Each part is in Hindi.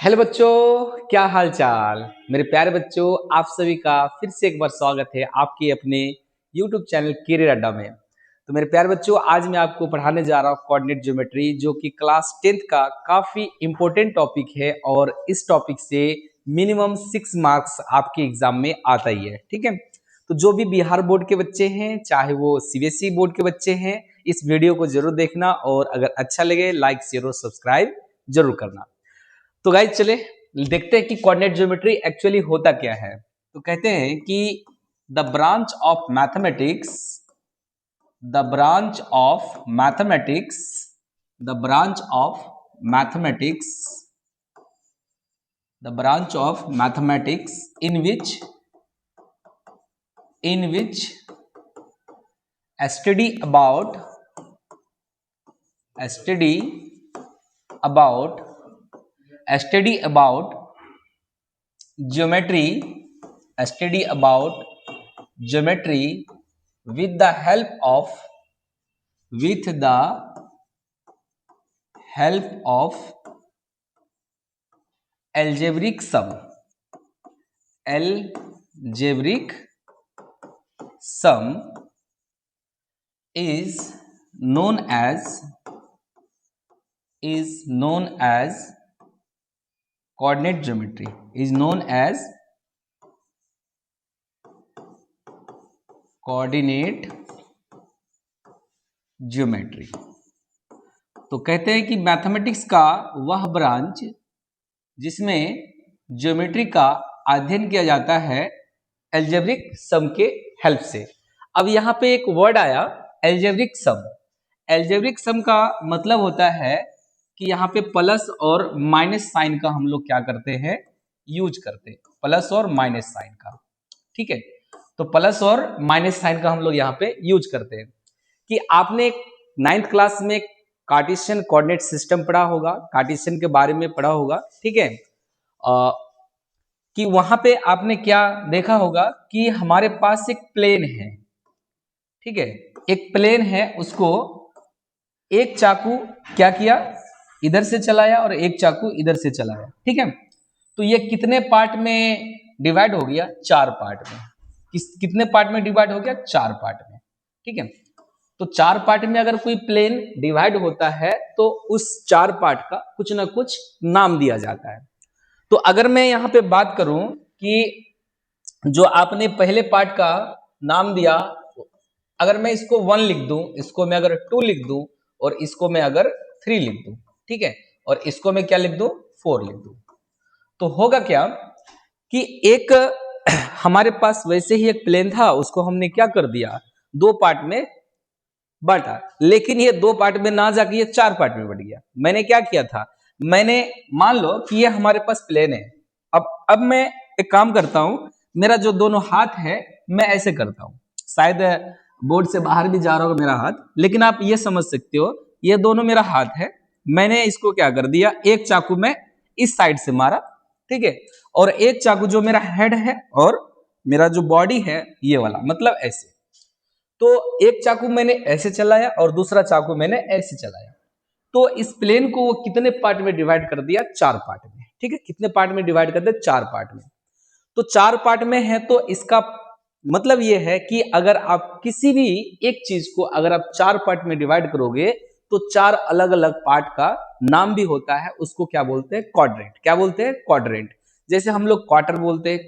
हेलो बच्चों, क्या हाल चाल। मेरे प्यारे बच्चों, आप सभी का फिर से एक बार स्वागत है आपके अपने YouTube चैनल करियर अड्डा में। तो मेरे प्यारे बच्चों, आज मैं आपको पढ़ाने जा रहा हूँ कोऑर्डिनेट ज्योमेट्री, जो कि क्लास 10th का काफी इंपॉर्टेंट टॉपिक है और इस टॉपिक से मिनिमम 6 मार्क्स आपके एग्जाम में आता ही है। ठीक है, तो जो भी बिहार बोर्ड के बच्चे हैं, चाहे वो CBSE बोर्ड के बच्चे हैं, इस वीडियो को जरूर देखना और अगर अच्छा लगे लाइक शेयर और सब्सक्राइब जरूर करना। तो गाइज चले देखते हैं कि कोऑर्डिनेट ज्योमेट्री एक्चुअली होता क्या है। तो कहते हैं कि the branch of mathematics the branch of mathematics the branch of mathematics the branch of mathematics in which study about study about study about geometry study about geometry with the help of algebraic sum is known as coordinate geometry is known as coordinate geometry. तो कहते हैं कि मैथमेटिक्स का वह ब्रांच जिसमें ज्योमेट्री का अध्ययन किया जाता है एल्जेब्रिक सम के हेल्प से। अब यहाँ पे एक वर्ड आया एल्जेब्रिक सम। एल्जेब्रिक सम का मतलब होता है कि यहाँ पे प्लस और माइनस साइन का हम लोग क्या करते हैं, यूज करते हैं, प्लस और माइनस साइन का। ठीक है, तो प्लस और माइनस साइन का हम लोग यहाँ पे यूज करते हैं। कि आपने 9th क्लास में कार्टेशियन कोऑर्डिनेट सिस्टम पढ़ा होगा, कार्टेशियन के बारे में पढ़ा होगा। ठीक है, कि वहां पे आपने क्या देखा होगा कि हमारे पास एक प्लेन है। ठीक है, एक प्लेन है, उसको एक चाकू क्या किया, इधर से चलाया और एक चाकू इधर से चलाया। ठीक है, तो ये कितने पार्ट में डिवाइड हो गया, 4 पार्ट में। कितने पार्ट में डिवाइड हो गया, 4 पार्ट में। ठीक है, तो 4 पार्ट में अगर कोई प्लेन डिवाइड होता है तो उस 4 पार्ट का कुछ ना कुछ नाम दिया जाता है। तो अगर मैं यहाँ पे बात करूं कि जो आपने पहले पार्ट का नाम दिया, अगर मैं इसको 1 लिख दूं, इसको मैं अगर 2 लिख दूं और इसको मैं अगर 3 लिख दूं, ठीक है, और इसको मैं क्या लिख दूं, 4 लिख दूं, तो होगा क्या कि एक हमारे पास वैसे ही एक प्लेन था, उसको हमने क्या कर दिया, 2 पार्ट में बांटा। लेकिन ये 2 पार्ट में ना जाके ये 4 पार्ट में बट गया। मैंने क्या किया था, मैंने मान लो कि ये हमारे पास प्लेन है। अब मैं एक काम करता हूं, मेरा जो दोनों हाथ है मैं ऐसे करता हूं, शायद बोर्ड से बाहर भी जा रहा होगा मेरा हाथ, लेकिन आप ये समझ सकते हो ये दोनों मेरा हाथ है। मैंने इसको क्या कर दिया, एक चाकू में इस साइड से मारा, ठीक है, और एक चाकू जो मेरा हेड है और मेरा जो बॉडी है ये वाला, मतलब ऐसे। तो एक चाकू मैंने ऐसे चलाया और दूसरा चाकू मैंने ऐसे चलाया। तो इस प्लेन को वो कितने पार्ट में डिवाइड कर दिया, 4 पार्ट में। ठीक है, कितने पार्ट में डिवाइड कर दिया, 4 पार्ट में। तो 4 पार्ट में है तो इसका मतलब ये है कि अगर आप किसी भी एक चीज को अगर आप 4 पार्ट में डिवाइड करोगे तो 4 अलग अलग पार्ट का नाम भी होता है, उसको क्या बोलते हैं, क्वाड्रेंट। क्या बोलते हैं, क्वाड्रेंट। जैसे हम लोग क्वार्टर बोलते हैं,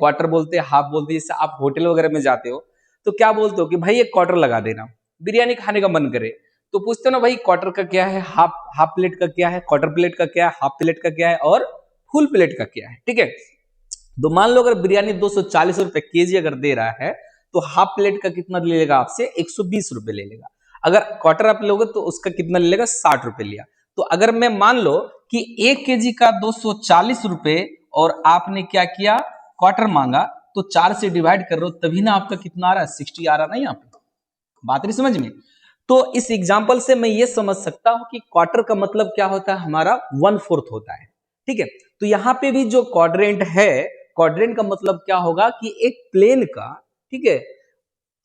हाफ बोलते हैं। जैसे आप होटल वगैरह में जाते हो तो क्या बोलते हो कि भाई एक क्वार्टर लगा देना, बिरयानी खाने का मन करे तो पूछते हो ना भाई क्वार्टर का क्या है, हाफ प्लेट का क्या है, क्वार्टर प्लेट का क्या है, हाफ प्लेट का क्या है और फुल प्लेट का क्या है। ठीक है, तो मान लो अगर बिरयानी 240 रुपए केजी अगर दे रहा है तो हाफ प्लेट का कितना ले लेगा आपसे, 120 रुपए ले लेगा। अगर क्वार्टर आप लोगे तो उसका कितना ले लेगा, 60 रुपए लिया। तो अगर मैं मान लो कि 1 केजी का 240 रुपए और आपने क्या किया, क्वार्टर मांगा, तो 4 से डिवाइड कर रहे हो तभी ना आपका कितना आ रहा है, 60 आ रहा ना। यहाँ पे बात नहीं समझ में। तो इस एग्जाम्पल से मैं ये समझ सकता हूं कि क्वार्टर का मतलब क्या होता है, हमारा 1/4 होता है। ठीक है, तो यहाँ पे भी जो क्वाड्रेंट है, क्वाड्रेंट का मतलब क्या होगा कि एक प्लेन का, ठीक है,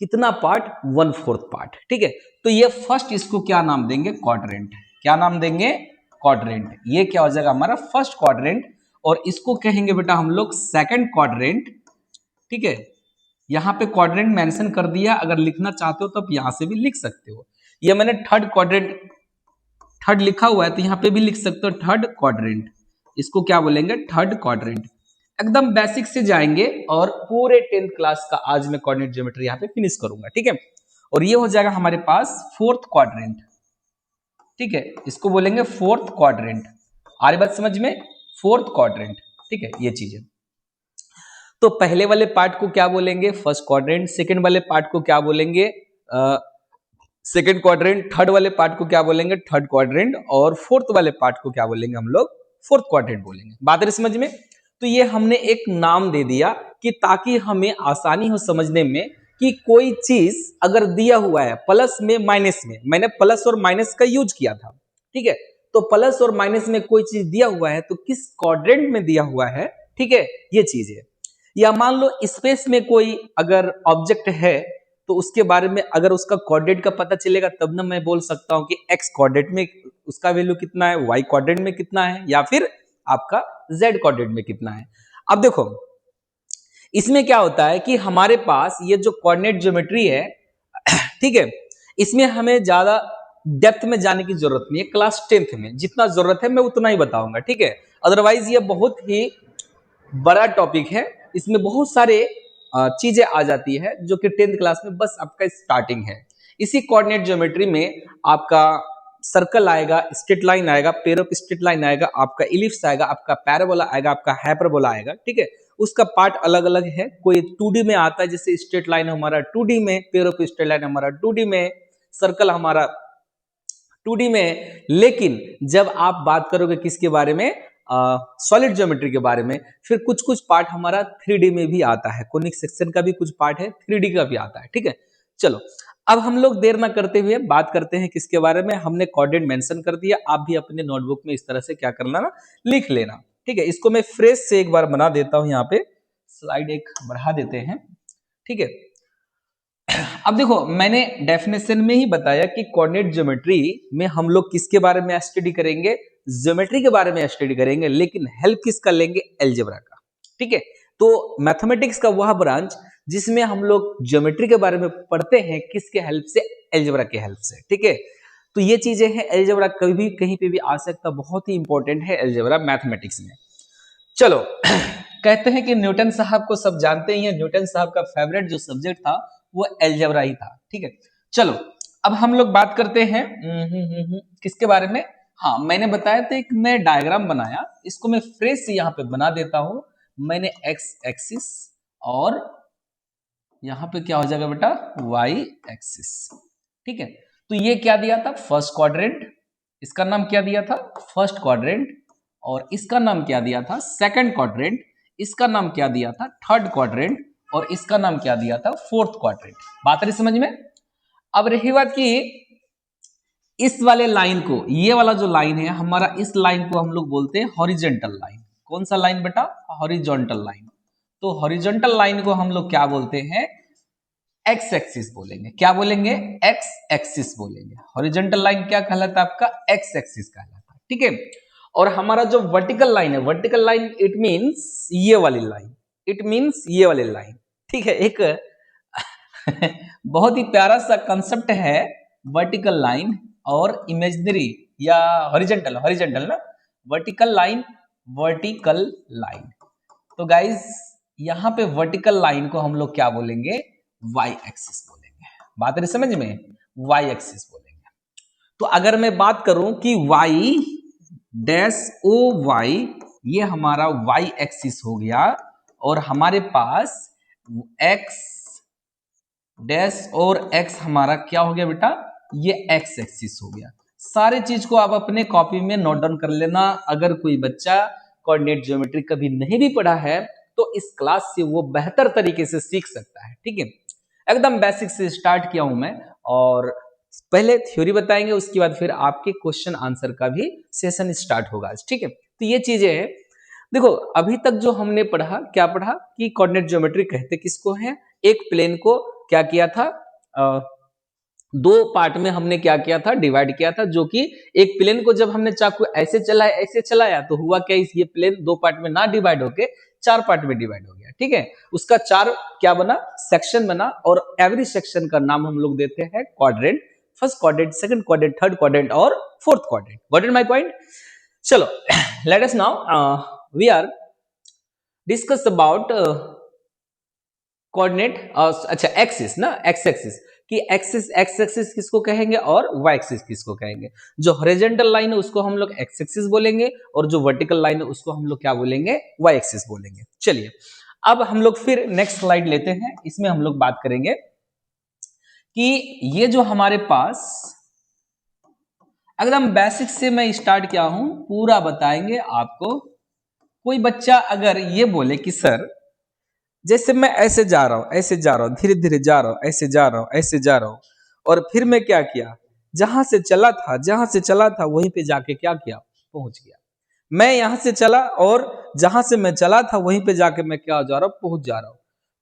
कितना पार्ट, 1/4 पार्ट। ठीक है, तो ये फर्स्ट, इसको क्या नाम देंगे, क्वाड्रेंट। क्या नाम देंगे, क्वाड्रेंट। ये क्या हो जाएगा हमारा फर्स्ट क्वाड्रेंट। और इसको कहेंगे बेटा हम लोग सेकंड क्वाड्रेंट। ठीक है, यहाँ पे क्वाड्रेंट मेंशन कर दिया, अगर लिखना चाहते हो तो आप यहाँ से भी लिख सकते हो। ये मैंने थर्ड क्वाड्रेंट, थर्ड लिखा हुआ है तो यहाँ पे भी लिख सकते हो थर्ड क्वाड्रेंट। इसको क्या बोलेंगे? Third quadrant. एकदम बेसिक से जाएंगे और पूरे 10th क्लास का आज मैं कोऑर्डिनेट ज्योमेट्री यहाँ पे फिनिश करूंगा। ठीक है, और ये हो जाएगा हमारे पास फोर्थ क्वाड्रेंट। ठीक है, इसको बोलेंगे फोर्थ क्वाड्रेंट। आ रही बात समझ में? Fourth quadrant. ठीक है, ये चीज है। तो पहले वाले पार्ट को क्या बोलेंगे? First quadrant. सेकंड वाले पार्ट को क्या बोलेंगे? Second quadrant. थर्ड वाले पार्ट को क्या बोलेंगे? Third quadrant. और फोर्थ वाले पार्ट को क्या बोलेंगे हम लोग? फोर्थ क्वाड्रेंट बोलेंगे। बात है समझ में? तो ये हमने एक नाम दे दिया कि ताकि हमें आसानी हो समझने में कि कोई चीज अगर दिया हुआ है प्लस में माइनस में, मैंने प्लस और माइनस का यूज किया था। ठीक है, तो प्लस और माइनस में कोई चीज दिया हुआ है तो किस क्वाड्रेंट में दिया हुआ है, ठीक है, ये चीज है। या मान लो स्पेस में कोई अगर ऑब्जेक्ट है तो उसके बारे में अगर उसका कोऑर्डिनेट का पता चलेगा तब ना मैं बोल सकता हूं कि एक्स कोऑर्डिनेट में उसका वैल्यू कितना है, वाई कोऑर्डिनेट में कितना है, या फिर आपका जेड कोऑर्डिनेट में कितना है। अब देखो इसमें क्या होता है कि हमारे पास ये जो कोऑर्डिनेट ज्योमेट्री है ठीक है, इसमें हमें ज्यादा डेप्थ में जाने की जरूरत नहीं है। क्लास 10th में जितना जरूरत है मैं उतना ही बताऊंगा। ठीक है, अदरवाइज ये बहुत ही बड़ा टॉपिक है, इसमें बहुत सारे चीजें आ जाती है जो कि 10th क्लास में बस आपका स्टार्टिंग है। इसी कोऑर्डिनेट ज्योमेट्री में आपका सर्कल आएगा, स्ट्रेट लाइन आएगा, पेयर ऑफ स्ट्रेट लाइन आएगा, आपका इलिप्स आएगा, आपका पैराबोला आएगा, आपका हाइपरबोला आएगा। ठीक है, उसका पार्ट अलग अलग है। कोई 2D में आता है, जैसे स्ट्रेट लाइन हमारा 2D में, पेयर ऑफ स्ट्रेट लाइन हमारा 2D में, सर्कल हमारा 2D में। लेकिन जब आप बात करोगे किसके बारे में? सॉलिड ज्योमेट्री के बारे में, फिर कुछ कुछ पार्ट हमारा 3D में भी आता है। कोनिक सेक्शन का भी कुछ पार्ट है, 3D का भी आता है। ठीक है, चलो अब हम लोग देर ना करते हुए बात करते हैं किसके बारे में। हमने कोऑर्डिनेट मेंशन कर दिया, आप भी अपने नोटबुक में इस तरह से क्या कर लेना, लिख लेना। ठीक है, इसको मैं फ्रेश से एक बार बना देता हूं, यहाँ पे स्लाइड एक बढ़ा देते हैं। ठीक है, अब देखो मैंने डेफिनेशन में ही बताया कि कोऑर्डिनेट ज्योमेट्री में हम लोग किसके बारे में स्टडी करेंगे? ज्योमेट्री के बारे में स्टडी करेंगे, लेकिन हेल्प किसका लेंगे? अलजेब्रा का। ठीक है, तो मैथमेटिक्स का वह ब्रांच जिसमें हम लोग ज्योमेट्री के बारे में पढ़ते हैं, किसके हेल्प से? अलजेब्रा के हेल्प से। ठीक है, तो ये चीजें हैं। अलजेब्रा कभी भी कहीं पे भी आ सकता, बहुत ही इंपॉर्टेंट है अलजेब्रा मैथमेटिक्स में। चलो कहते हैं कि न्यूटन साहब को सब जानते ही हैं, न्यूटन साहब का फेवरेट जो सब्जेक्ट था वो अलजेब्रा ही था। ठीक है, चलो अब हम लोग बात करते हैं किसके बारे में? हाँ, मैंने बताया था एक मैं डायग्राम बनाया, इसको मैं फ्रेश से यहाँ पे बना देता हूं। मैंने एक्स एक्सिस और यहाँ पे क्या हो जाएगा बेटा? Y axis. ठीक है, तो ये क्या दिया था? First quadrant. इसका नाम क्या दिया था? First quadrant. और इसका नाम क्या दिया था? Second quadrant. इसका नाम क्या दिया था? Third quadrant. और इसका नाम क्या दिया था? Fourth quadrant. बात रही समझ में? अब रही बात की इस वाले लाइन को, ये वाला जो लाइन है हमारा, इस लाइन को हम लोग बोलते हैं हॉरिजेंटल लाइन। कौन सा लाइन बेटा? Horizontal line. तो हॉरिजॉन्टल लाइन को हम लोग क्या बोलते हैं? एक्स एक्सिस बोलेंगे। क्या बोलेंगे? एक्स एक्सिस बोलेंगे। हॉरिजॉन्टल लाइन क्या कहलाता है आपका? एक्स एक्सिस कहलाता है। ठीक है, और हमारा जो वर्टिकल लाइन है, वर्टिकल लाइन इट मींस ये वाली लाइन, इट मींस ये वाली लाइन। ठीक है, एक बहुत ही प्यारा सा कंसेप्ट है वर्टिकल लाइन और इमेजिनरी या हॉरिजॉन्टल, हॉरिजॉन्टल ना, वर्टिकल लाइन, वर्टिकल लाइन। तो गाइस यहां पे वर्टिकल लाइन को हम लोग क्या बोलेंगे? वाई एक्सिस बोलेंगे। बात है समझ में? वाई एक्सिस बोलेंगे। तो अगर मैं बात करूं कि वाई डैश ओ वाई, ये हमारा वाई एक्सिस हो गया, और हमारे पास एक्स डैश और एक्स हमारा क्या हो गया बेटा? ये एक्स एक्सिस हो गया। सारे चीज को आप अपने कॉपी में नोट डाउन कर लेना। अगर कोई बच्चा कोऑर्डिनेट ज्योमेट्री कभी नहीं भी पढ़ा है तो इस क्लास से वो बेहतर तरीके से सीख सकता है। ठीक है, एकदम बेसिक से स्टार्ट किया हूं मैं, और पहले थ्योरी बताएंगे, उसके बाद फिर आपके क्वेश्चन आंसर का भी सेशन स्टार्ट होगा। ठीक है, तो ये चीजें हैं। देखो अभी तक जो हमने पढ़ा, क्या पढ़ा कि कोऑर्डिनेट ज्योमेट्री कहते किसको है? एक प्लेन को क्या किया था? दो पार्ट में हमने क्या किया था, डिवाइड किया था, जो कि एक प्लेन को जब हमने चाकू ऐसे चलाया तो हुआ क्या, ये प्लेन दो पार्ट में ना डिवाइड होके चार पार्ट में डिवाइड हो गया। ठीक है, उसका चार क्या बना, सेक्शन बना, और एवरी सेक्शन का नाम हम लोग देते हैं quadrant. First quadrant, second quadrant, third quadrant और fourth quadrant. Got it my point? चलो let us now we are discuss about coordinate. अच्छा एक्सिस ना, एक्स एक्सिस कि एक्सिस, एक्स एक्सिस किसको कहेंगे और वाई एक्सिस किसको कहेंगे। जो हॉरिजॉन्टल लाइन है उसको हम लोग एक्स एक्सिस बोलेंगे, और जो वर्टिकल लाइन है उसको हम लोग क्या बोलेंगे, वाई एक्सिस बोलेंगे। चलिए अब हम लोग फिर नेक्स्ट स्लाइड लेते हैं, इसमें हम लोग बात करेंगे कि ये जो हमारे पास एकदम बेसिक से मैं स्टार्ट किया हूं, पूरा बताएंगे आपको। कोई बच्चा अगर ये बोले कि सर जैसे मैं ऐसे जा रहा हूं, ऐसे जा रहा हूं, धीरे धीरे जा रहा हूं, ऐसे जा रहा हूं, ऐसे जा रहा हूं, और फिर मैं क्या किया, जहां से चला था वहीं पे जाके क्या किया, पहुंच गया। मैं यहां से चला और जहां से मैं चला था वहीं पे जाके मैं क्या जा रहा हूं, पहुंच जा रहा हूं।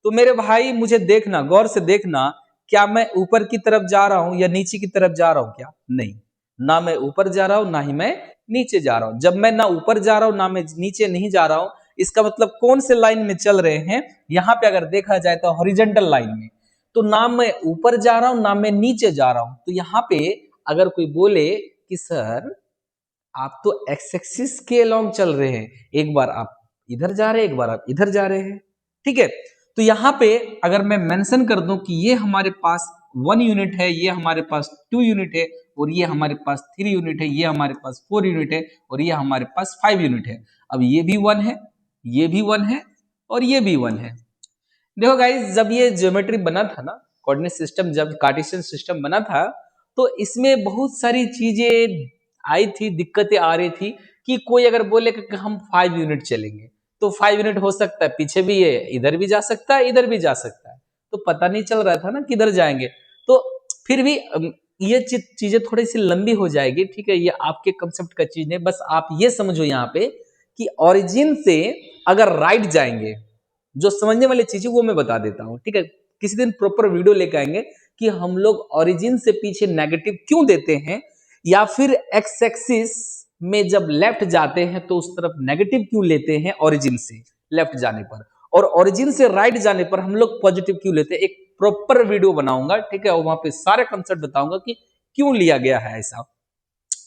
तो मेरे भाई मुझे देखना, गौर से देखना, क्या मैं ऊपर की तरफ जा रहा हूं या नीचे की तरफ जा रहा हूं, क्या नहीं, ना मैं ऊपर जा रहा हूं ना ही मैं नीचे जा रहा हूं। जब मैं ना ऊपर जा रहा हूं ना मैं नीचे नहीं जा रहा हूं, इसका मतलब कौन से लाइन में चल रहे हैं, यहां पे अगर देखा जाए तो हॉरिजॉन्टल लाइन में। तो ना मैं ऊपर जा रहा हूं ना मैं नीचे जा रहा हूं। तो यहाँ पे अगर कोई बोले कि सर आप तो एक्स एक्सिस के अलोंग चल रहे हैं, एक बार आप इधर जा रहे हैं, एक बार आप इधर जा रहे हैं, ठीक है, तो यहां पे अगर मैं मेंशन कर दूं कि ये हमारे पास 1 यूनिट है, ये हमारे पास 2 यूनिट है, और ये हमारे पास 3 यूनिट है, ये हमारे पास 4 यूनिट है, और ये हमारे पास 5 यूनिट है। अब ये भी 1 है, ये भी 1 है, और ये भी 1 है। देखो गाइस, जब ये ज्योमेट्री बना था ना, कोऑर्डिनेट सिस्टम जब कार्टेशियन सिस्टम बना था, तो इसमें बहुत सारी चीजें आई थी, दिक्कतें आ रही थी कि कोई अगर बोले कि हम 5 यूनिट चलेंगे, तो 5 यूनिट हो सकता है पीछे भी, ये इधर भी जा सकता है, इधर भी जा सकता है, तो पता नहीं चल रहा था ना किधर जाएंगे। तो फिर भी ये चीजें थोड़ी सी लंबी हो जाएगी, ठीक है, ये आपके कंसेप्ट का चीज नहीं, बस आप ये समझो यहाँ पे कि ओरिजिन से अगर राइट जाएंगे, जो समझने वाली चीज है वो मैं बता देता हूं, ठीक है, किसी दिन प्रॉपर वीडियो लेकर आएंगे कि हम लोग ओरिजिन से पीछे नेगेटिव क्यों देते हैं, या फिर एक्स एक्सिस में जब लेफ्ट जाते हैं तो उस तरफ नेगेटिव क्यों लेते हैं ओरिजिन से लेफ्ट जाने पर, और ओरिजिन से राइट जाने पर हम लोग पॉजिटिव क्यों लेते हैं। एक प्रॉपर वीडियो बनाऊंगा, ठीक है, और वहां पे सारे कंसेप्ट बताऊंगा कि क्यों लिया गया है ऐसा,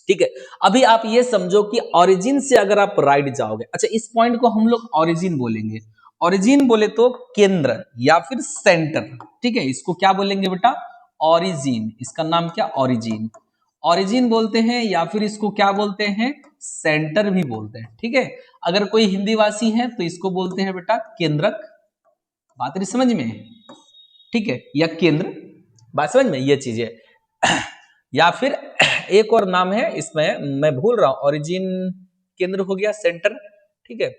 ठीक है। अभी आप ये समझो कि ओरिजिन से अगर आप राइट जाओगे, अच्छा इस पॉइंट को हम लोग ओरिजिन बोलेंगे। ओरिजिन बोले तो केंद्र या फिर सेंटर, ठीक है, इसको क्या बोलेंगे बेटा, ओरिजिन। इसका नाम क्या, ओरिजिन, ओरिजिन बोलते हैं, या फिर इसको क्या बोलते हैं, सेंटर भी बोलते हैं, ठीक है। अगर कोई हिंदी वासी है तो इसको बोलते हैं बेटा केंद्रक, बात नहीं समझ में, ठीक है, या केंद्र, बात समझ में, ये चीज है। या फिर एक और नाम है इसमें, मैं भूल रहा हूं, ओरिजिन केंद्र हो गया, सेंटर, ठीक है,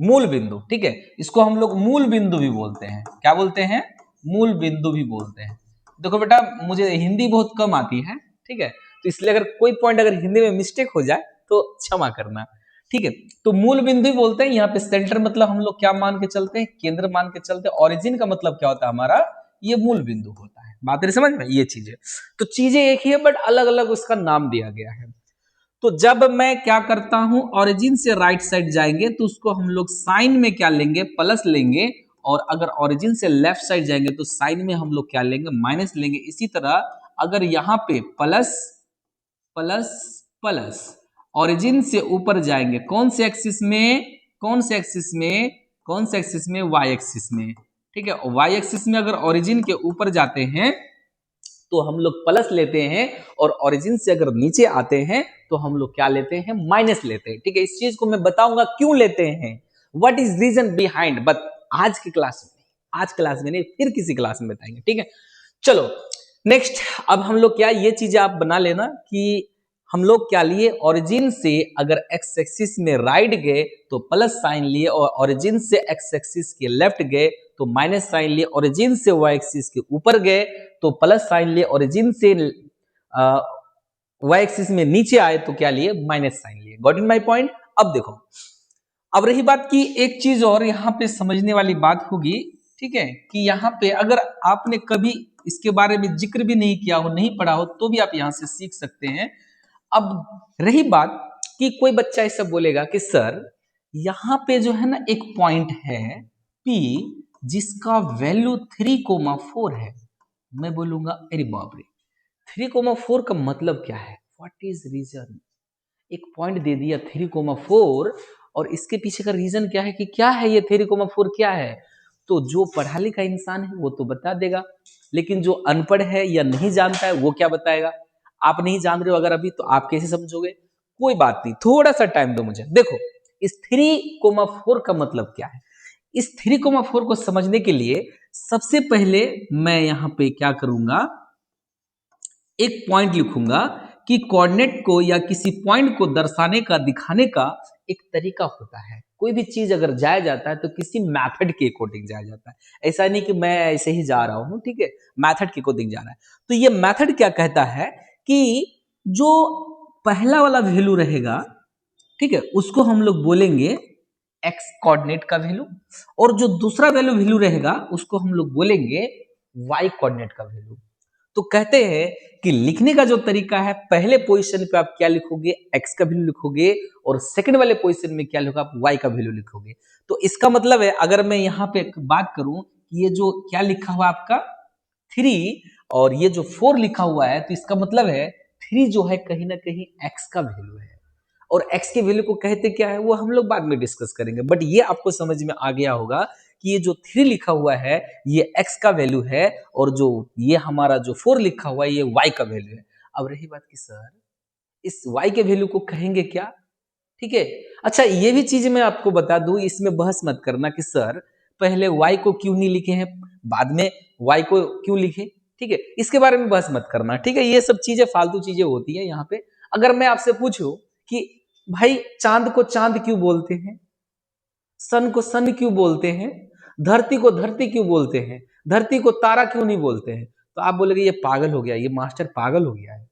मूल बिंदु, ठीक है, इसको हम लोग मूल बिंदु भी बोलते हैं, क्या बोलते हैं, मूल बिंदु भी बोलते हैं। देखो बेटा मुझे हिंदी बहुत कम आती है, ठीक है, तो इसलिए अगर कोई पॉइंट अगर हिंदी में मिस्टेक हो जाए तो क्षमा करना, ठीक है। तो मूल बिंदु ही बोलते हैं, यहाँ पे सेंटर मतलब हम लोग क्या मान के चलते हैं, केंद्र मान के चलते हैं। ओरिजिन का मतलब क्या होता है हमारा, ये मूल बिंदु होता है, बात नहीं समझ में, ये चीजें, तो चीजें एक ही है बट अलग अलग उसका नाम दिया गया है। तो जब मैं क्या करता हूं, ओरिजिन से राइट साइड जाएंगे तो उसको हम लोग साइन में क्या लेंगे, प्लस लेंगे, और अगर ओरिजिन से लेफ्ट साइड जाएंगे तो साइन में हम लोग क्या लेंगे, माइनस लेंगे। इसी तरह अगर यहां पे प्लस प्लस प्लस, ओरिजिन से ऊपर जाएंगे कौन से एक्सिस में, कौन से एक्सिस में, कौन से एक्सिस में, वाई एक्सिस में, ठीक है। वाई एक्सिस में अगर ओरिजिन के ऊपर जाते हैं तो हम लोग प्लस लेते हैं, और ओरिजिन से अगर नीचे आते हैं तो हम लोग क्या लेते हैं, माइनस लेते हैं, ठीक है। इस चीज को मैं बताऊंगा क्यों लेते हैं, what is reason behind, but आज की क्लास में, आज क्लास में नहीं, फिर किसी क्लास में बताएंगे, ठीक है। चलो नेक्स्ट, अब हम लोग क्या, ये चीजें आप बना लेना कि हम लोग क्या लिए, ओरिजिन से अगर एक्स एक्सिस में राइट गए तो प्लस साइन लिए, और ओरिजिन से एक्स एक्सिस के लेफ्ट गए तो माइनस साइन लिए, ओरिजिन से वाई एक्सिस के ऊपर गए तो प्लस साइन लिए, ओरिजिन से वाई एक्सिस में नीचे आए तो क्या लिए, माइनस साइन लिए। Got in my point? अब देखो, अब रही बात की एक चीज और यहाँ पे समझने वाली बात होगी, ठीक है, कि यहाँ पे अगर आपने कभी इसके बारे में जिक्र भी नहीं किया हो, नहीं पढ़ा हो, तो भी आप यहाँ से सीख सकते हैं। अब रही बात कि कोई बच्चा ऐसा बोलेगा कि सर यहाँ पे जो है ना एक पॉइंट है P जिसका वैल्यू 3,4 है। मैं बोलूंगा अरे बाप रे, 3,4 का मतलब क्या है, व्हाट इज रीजन। एक पॉइंट दे दिया 3,4 और इसके पीछे का रीजन क्या है कि क्या है ये 3,4 क्या है। तो जो पढ़ा लिखा इंसान है वो तो बता देगा, लेकिन जो अनपढ़ है या नहीं जानता है वो क्या बताएगा। आप नहीं जान रहे हो अगर अभी, तो आप कैसे समझोगे। कोई बात नहीं, थोड़ा सा टाइम दो मुझे। देखो इस 3,4 का मतलब क्या है। इस 3,4 को समझने के लिए सबसे पहले मैं यहां पे क्या करूंगा, एक पॉइंट लिखूंगा कि कोऑर्डिनेट को या किसी पॉइंट को दर्शाने का, दिखाने का एक तरीका होता है। कोई भी चीज अगर जाया जाता है तो किसी मेथड के अकॉर्डिंग जाया जाता है। ऐसा नहीं कि मैं ऐसे ही जा रहा हूं, ठीक है, मेथड के अकॉर्डिंग जा रहा है। तो ये मेथड क्या कहता है कि जो पहला वाला वैल्यू रहेगा, ठीक है, उसको हम लोग बोलेंगे एक्स कोऑर्डिनेट का वैल्यू, और जो दूसरा वैल्यू रहेगा उसको हम लोग बोलेंगे वाई कोऑर्डिनेट का वैल्यू। तो कहते हैं कि लिखने का जो तरीका है, पहले पोजीशन पे आप क्या लिखोगे, एक्स का वैल्यू लिखोगे, और सेकंड वाले पोजीशन में क्या लिखोगे, आप वाई का वैल्यू लिखोगे। तो इसका मतलब है, अगर मैं यहाँ पे एक बात करूं कि ये जो क्या लिखा हुआ आपका 3 और ये जो 4 लिखा हुआ है, तो इसका मतलब है 3 जो है कहीं ना कहीं एक्स का वैल्यू है, और एक्स के वैल्यू को कहते क्या है वो हम लोग बाद में डिस्कस करेंगे। बट ये आपको समझ में आ गया होगा कि ये जो 3 लिखा हुआ है ये एक्स का वैल्यू है, और जो ये हमारा जो 4 लिखा हुआ है ये वाई का वैल्यू है। अब रही बात कि सर इस वाई के वैल्यू को कहेंगे क्या, ठीक है। अच्छा ये भी चीज मैं आपको बता दूं, इसमें बहस मत करना कि सर पहले y को क्यों नहीं लिखे हैं, बाद में y को क्यों लिखे, ठीक है, इसके बारे में बहस मत करना, ठीक है। ये सब चीजें फालतू चीजें होती है यहाँ पे। अगर मैं आपसे पूछूं कि भाई चांद को चांद क्यों बोलते हैं, सन को सन क्यों बोलते हैं, धरती को धरती क्यों बोलते हैं, धरती को तारा क्यों नहीं बोलते हैं, तो आप बोलेंगे ये पागल हो गया, ये मास्टर पागल हो गया है।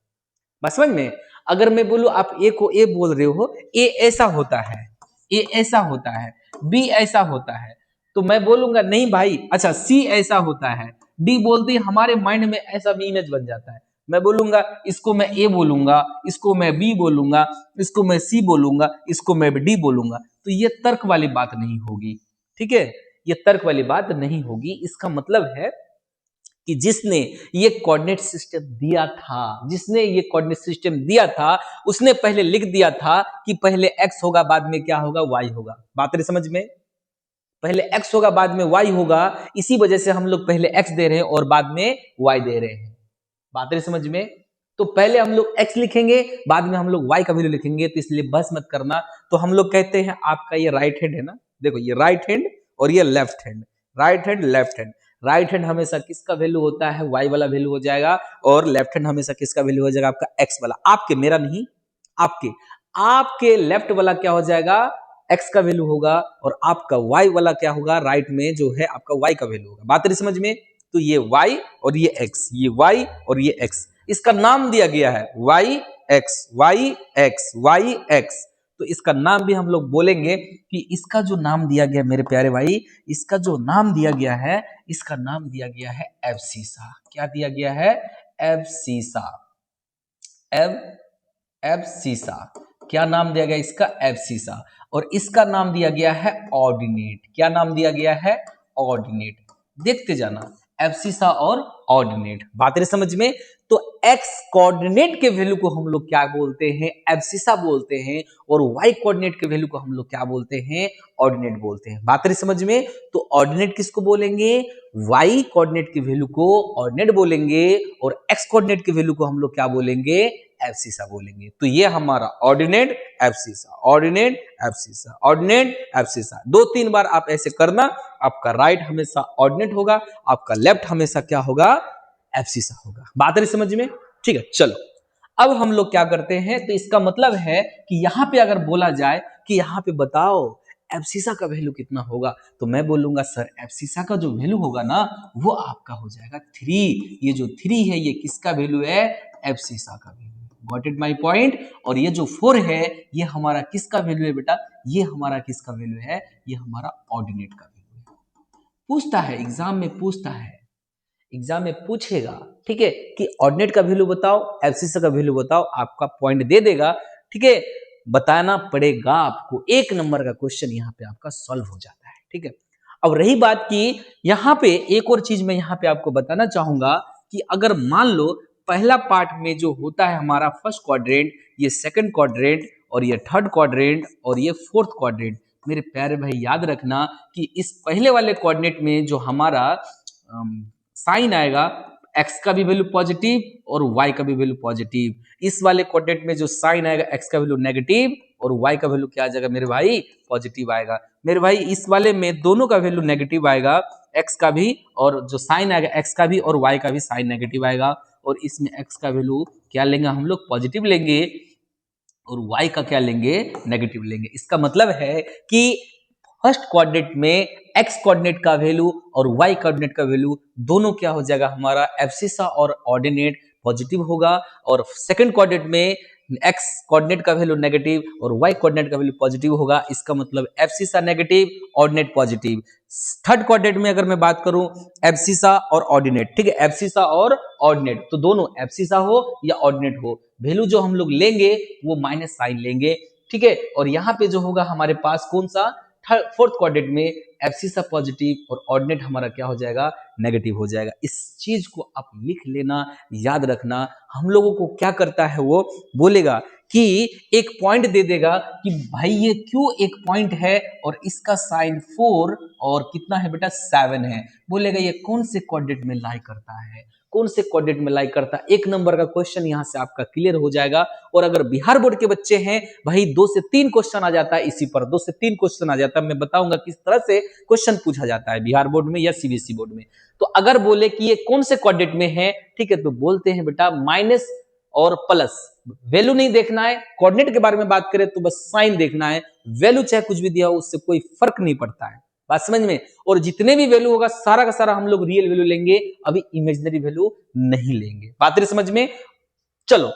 बस समझ में। अगर मैं बोलूं आप ए को ए बोल रहे हो, ए ऐसा होता है, ए ऐसा होता है, बी ऐसा होता है, तो मैं बोलूंगा नहीं भाई, अच्छा सी ऐसा होता है, डी बोलते ही हमारे माइंड में ऐसा भी इमेज बन जाता है। मैं बोलूंगा इसको मैं ए बोलूंगा, इसको मैं बी बोलूंगा, इसको मैं सी बोलूंगा, इसको मैं डी बोलूंगा, तो ये तर्क वाली बात नहीं होगी, ठीक है, ये तर्क वाली बात नहीं होगी। इसका मतलब है कि जिसने ये कोऑर्डिनेट सिस्टम दिया था, जिसने ये कोऑर्डिनेट सिस्टम दिया था, उसने पहले लिख दिया था कि पहले x होगा बाद में क्या होगा, y होगा। बात रही समझ में, पहले x होगा बाद में y होगा, इसी वजह से हम लोग पहले x दे रहे हैं और बाद में y दे रहे हैं। बात रही समझ में। तो पहले हम लोग x लिखेंगे, बाद में हम लोग y का वैल्यू लिखेंगे, तो इसलिए बस मत करना। तो हम लोग कहते हैं आपका ये राइट हैंड है ना, देखो ये राइट हैंड और ये left hand, right hand left hand. Right hand हमेशा किसका वैल्यू होता है, y वाला वैल्यू हो जाएगा, और लेफ्ट हैंड हमेशा किसका वैल्यू हो जाएगा, आपका x वाला। आपके, मेरा नहीं, आपके आपके लेफ्ट वाला क्या हो जाएगा, x का वैल्यू होगा, और आपका y वाला क्या होगा, राइट में जो है आपका y का वैल्यू होगा। बात रही समझ में। तो ये y और ये x, ये y और ये x, इसका नाम दिया गया है y x, y x, y x। तो इसका नाम भी हम लोग बोलेंगे कि इसका जो नाम दिया गया मेरे प्यारे भाई, इसका जो नाम दिया गया है, इसका नाम दिया गया है एब्सिसा। क्या दिया गया है, एब्सिसा, एब्सिसा। क्या नाम दिया गया इसका, एब्सिसा। और इसका नाम दिया गया है ऑर्डिनेट। क्या नाम दिया गया है, ऑर्डिनेट। देखते जाना, एब्सिसा और ऑर्डिनेट। बात रही समझ में। तो एक्स कोऑर्डिनेट के वैल्यू को हम लोग क्या बोलते हैं, एब्सिसा बोलते हैं, और वाई कोऑर्डिनेट के वैल्यू को हम लोग क्या बोलते हैं, ऑर्डिनेट बोलते हैं। बात रही समझ में। तो ऑर्डिनेट किसको बोलेंगे, वाई कोऑर्डिनेट की वैल्यू को ऑर्डिनेट बोलेंगे, और एक्स कोऑर्डिनेट की वैल्यू को हम लोग क्या बोलेंगे, एब्सिसा बोलेंगे। तो ये हमारा ordinate abscissa, ordinate abscissa, ordinate abscissa. 2-3 बार आप ऐसे करना, आपका राइट हमेशा ऑर्डिनेट होगा, आपका लेफ्ट हमेशा क्या होगा, एब्सिसा होगा। बात रही समझ में, ठीक है। चलो अब हम लोग क्या करते हैं, तो इसका मतलब है कि यहां पे अगर बोला जाए कि यहां पे बताओ एब्सिसा का वैल्यू कितना होगा, तो मैं बोलूंगा सर एब्सिसा का जो वैल्यू होगा ना वो आपका हो जाएगा 3। ये जो 3 है ये किसका वैल्यू है, एब्सिसा का value. Got it my point. और ये जो 4 है ये हमारा किसका वैल्यू है बेटा, ये हमारा किसका वैल्यू है, ये हमारा ऑर्डिनेट का वैल्यू है। पूछता है एग्जाम में, पूछता है एग्जाम में पूछेगा, ठीक है, कि ऑर्डिनेट का वैल्यू बताओ, एब्सिसा का वैल्यू बताओ, आपका पॉइंट दे देगा, ठीक है, बताना पड़ेगा आपको। 1 नंबर का क्वेश्चन यहाँ पे आपका सॉल्व हो जाता है, ठीक है। अब रही बात की यहाँ पे एक और चीज मैं यहाँ पे आपको बताना चाहूंगा कि अगर मान लो पहला पार्ट में जो होता है हमारा फर्स्ट क्वाड्रेंट, ये सेकंड क्वाड्रेंट और ये थर्ड क्वाड्रेंट और ये फोर्थ क्वाड्रेंट, मेरे प्यारे भाई याद रखना कि इस पहले वाले कोऑर्डिनेट में जो हमारा साइन आएगा, एक्स का भी वैल्यू पॉजिटिव और वाई का भी वैल्यू पॉजिटिव। इस वाले कोऑर्डिनेट में जो साइन आएगा, एक्स का वैल्यू नेगेटिव और वाई का वैल्यू क्या आ जाएगा मेरे भाई, पॉजिटिव आएगा। मेरे भाई इस वाले में दोनों का वैल्यू नेगेटिव आएगा, एक्स का भी और जो साइन आएगा एक्स का भी और वाई का भी साइन नेगेटिव आएगा, और इसमें एक्स का वैल्यू क्या लेंगे हम लोग, पॉजिटिव लेंगे, और y का क्या लेंगे, नेगेटिव लेंगे। इसका मतलब है कि फर्स्ट कोऑर्डिनेट में x कोऑर्डिनेट का वैल्यू और y कोऑर्डिनेट का वैल्यू दोनों क्या हो जाएगा, हमारा एब्सिसा और ऑर्डिनेट पॉजिटिव होगा, और सेकंड कोऑर्डिनेट में x कोऑर्डिनेट का वैल्यू नेगेटिव और y कोऑर्डिनेट का वैल्यू पॉजिटिव होगा। इसका मतलब abscissa negative, ordinate positive. Third coordinate में अगर मैं बात करूं, एब्सिसा और ऑर्डिनेट, ठीक है, एब्सिसा और ऑर्डिनेट, तो दोनों एब्सिसा हो या ऑर्डिनेट हो, वैल्यू जो हम लोग लेंगे वो माइनस साइन लेंगे, ठीक है। और यहाँ पे जो होगा हमारे पास कौन सा, फोर्थ क्वाड्रेंट में एब्सिसा पॉजिटिव और ऑर्डिनेट हमारा क्या हो जाएगा, नेगेटिव हो जाएगा। इस चीज को आप लिख लेना, याद रखना। हम लोगों को क्या करता है, वो बोलेगा कि एक पॉइंट दे देगा कि भाई ये क्यों एक पॉइंट है और इसका साइन 4 और कितना है बेटा, 7 है। बोलेगा ये कौन से क्वाड्रेंट में लाई करता है, कौन से क्वाड्रेंट में लाई करता है। 1 नंबर का क्वेश्चन यहां से आपका क्लियर हो जाएगा। और अगर बिहार बोर्ड के बच्चे हैं भाई, 2 से 3 क्वेश्चन आ जाता है इसी पर, 2 से 3 क्वेश्चन आ जाता है। मैं बताऊंगा किस तरह से क्वेश्चन पूछा जाता है बिहार बोर्ड में या सीबीएसई बोर्ड में। तो अगर बोले कि ये कौन से क्वाड्रेंट में है, ठीक है, तो बोलते हैं बेटा माइनस और प्लस, वैल्यू नहीं देखना है। कोऑर्डिनेट के बारे में बात करें तो बस साइन देखना है, वैल्यू चाहे कुछ भी दिया हो उससे कोई फर्क नहीं पड़ता है, बात समझ में। और जितने भी वैल्यू होगा सारा का सारा हम लोग रियल वैल्यू लेंगे, अभी इमेजिनरी वैल्यू नहीं लेंगे, बात रही समझ में। चलो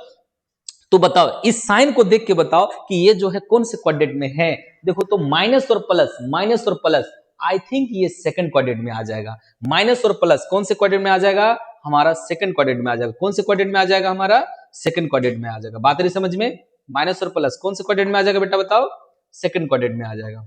तो बताओ, इस साइन को देख के बताओ कि ये जो है कौन से क्वाड्रेंट में है। देखो तो माइनस और प्लस, माइनस और प्लस, आई थिंक ये सेकंड क्वाड्रेंट में आ जाएगा। माइनस और प्लस कौन से क्वाड्रेंट में आ जाएगा, हमारा सेकंड क्वाड्रेंट में आ जाएगा। कौन से क्वाड्रेंट में आ जाएगा, हमारा सेकंड क्वाड्रेंट में आ जाएगा। बात रही समझ में। माइनस और प्लस कौन से क्वाड्रेंट में आ जाएगा बेटा, बताओ, सेकंड क्वाड्रेंट में आ जाएगा।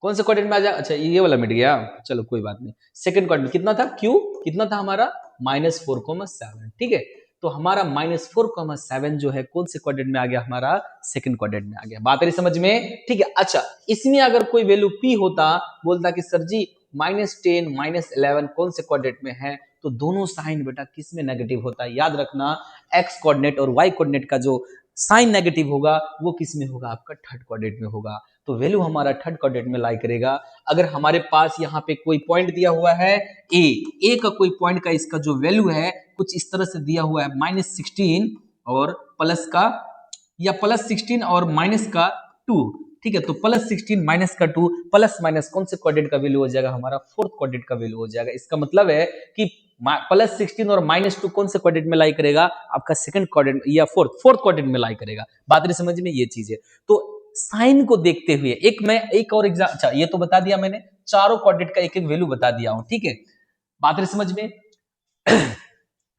कौन से क्वाड्रेंट में आ जाएगा, अच्छा ये वाला मिट गया, चलो कोई बात नहीं। सेकंड क्वाड्रेंट कितना था, क्यू कितना था हमारा, -4,7, ठीक है। तो हमारा -4,7 जो है कौन से क्वाड्रेंट में आ गया, हमारा सेकंड क्वाड्रेंट में आ गया। बात रही समझ में, ठीक है। अच्छा इसमें अगर कोई वैल्यू p होता, बोलता कि सर जी -10 -11 कौन से क्वाड्रेंट में है, तो दोनों साइन बेटा किस में नेगेटिव होता है, याद रखना। x कोऑर्डिनेट और y कोऑर्डिनेट का जो साइन नेगेटिव होगा वो किस में होगा, आपका थर्ड क्वाड्रेंट में होगा। तो वैल्यू हमारा थर्ड क्वाड्रेंट में लाई करेगा। अगर हमारे पास यहाँ पे कोई पॉइंट दिया हुआ है ए का कोई पॉइंट का इसका जो वैल्यू है कुछ इस तरह से दिया हुआ है, -16 और प्लस का, या +16 और माइनस का 2, ठीक है। तो +16 माइनस का 2, प्लस माइनस कौन से क्वाड्रेंट का वैल्यू हो जाएगा, हमारा फोर्थ क्वाड्रेंट का वैल्यू हो जाएगा। इसका मतलब है कि +16 और -2 कौन से क्वाड्रेंट में लाई करेगा, आपका सेकंड क्वाड्रेंट या फोर्थ क्वाड्रेंट में लाई करेगा। बात नहीं समझ में, ये चीज है। तो साइन को देखते हुए एक और एग्जाम, अच्छा ये तो बता दिया मैंने, चारों क्वाड्रेंट का एक एक वैल्यू बता दिया हूं, ठीक है। बात नहीं समझ में।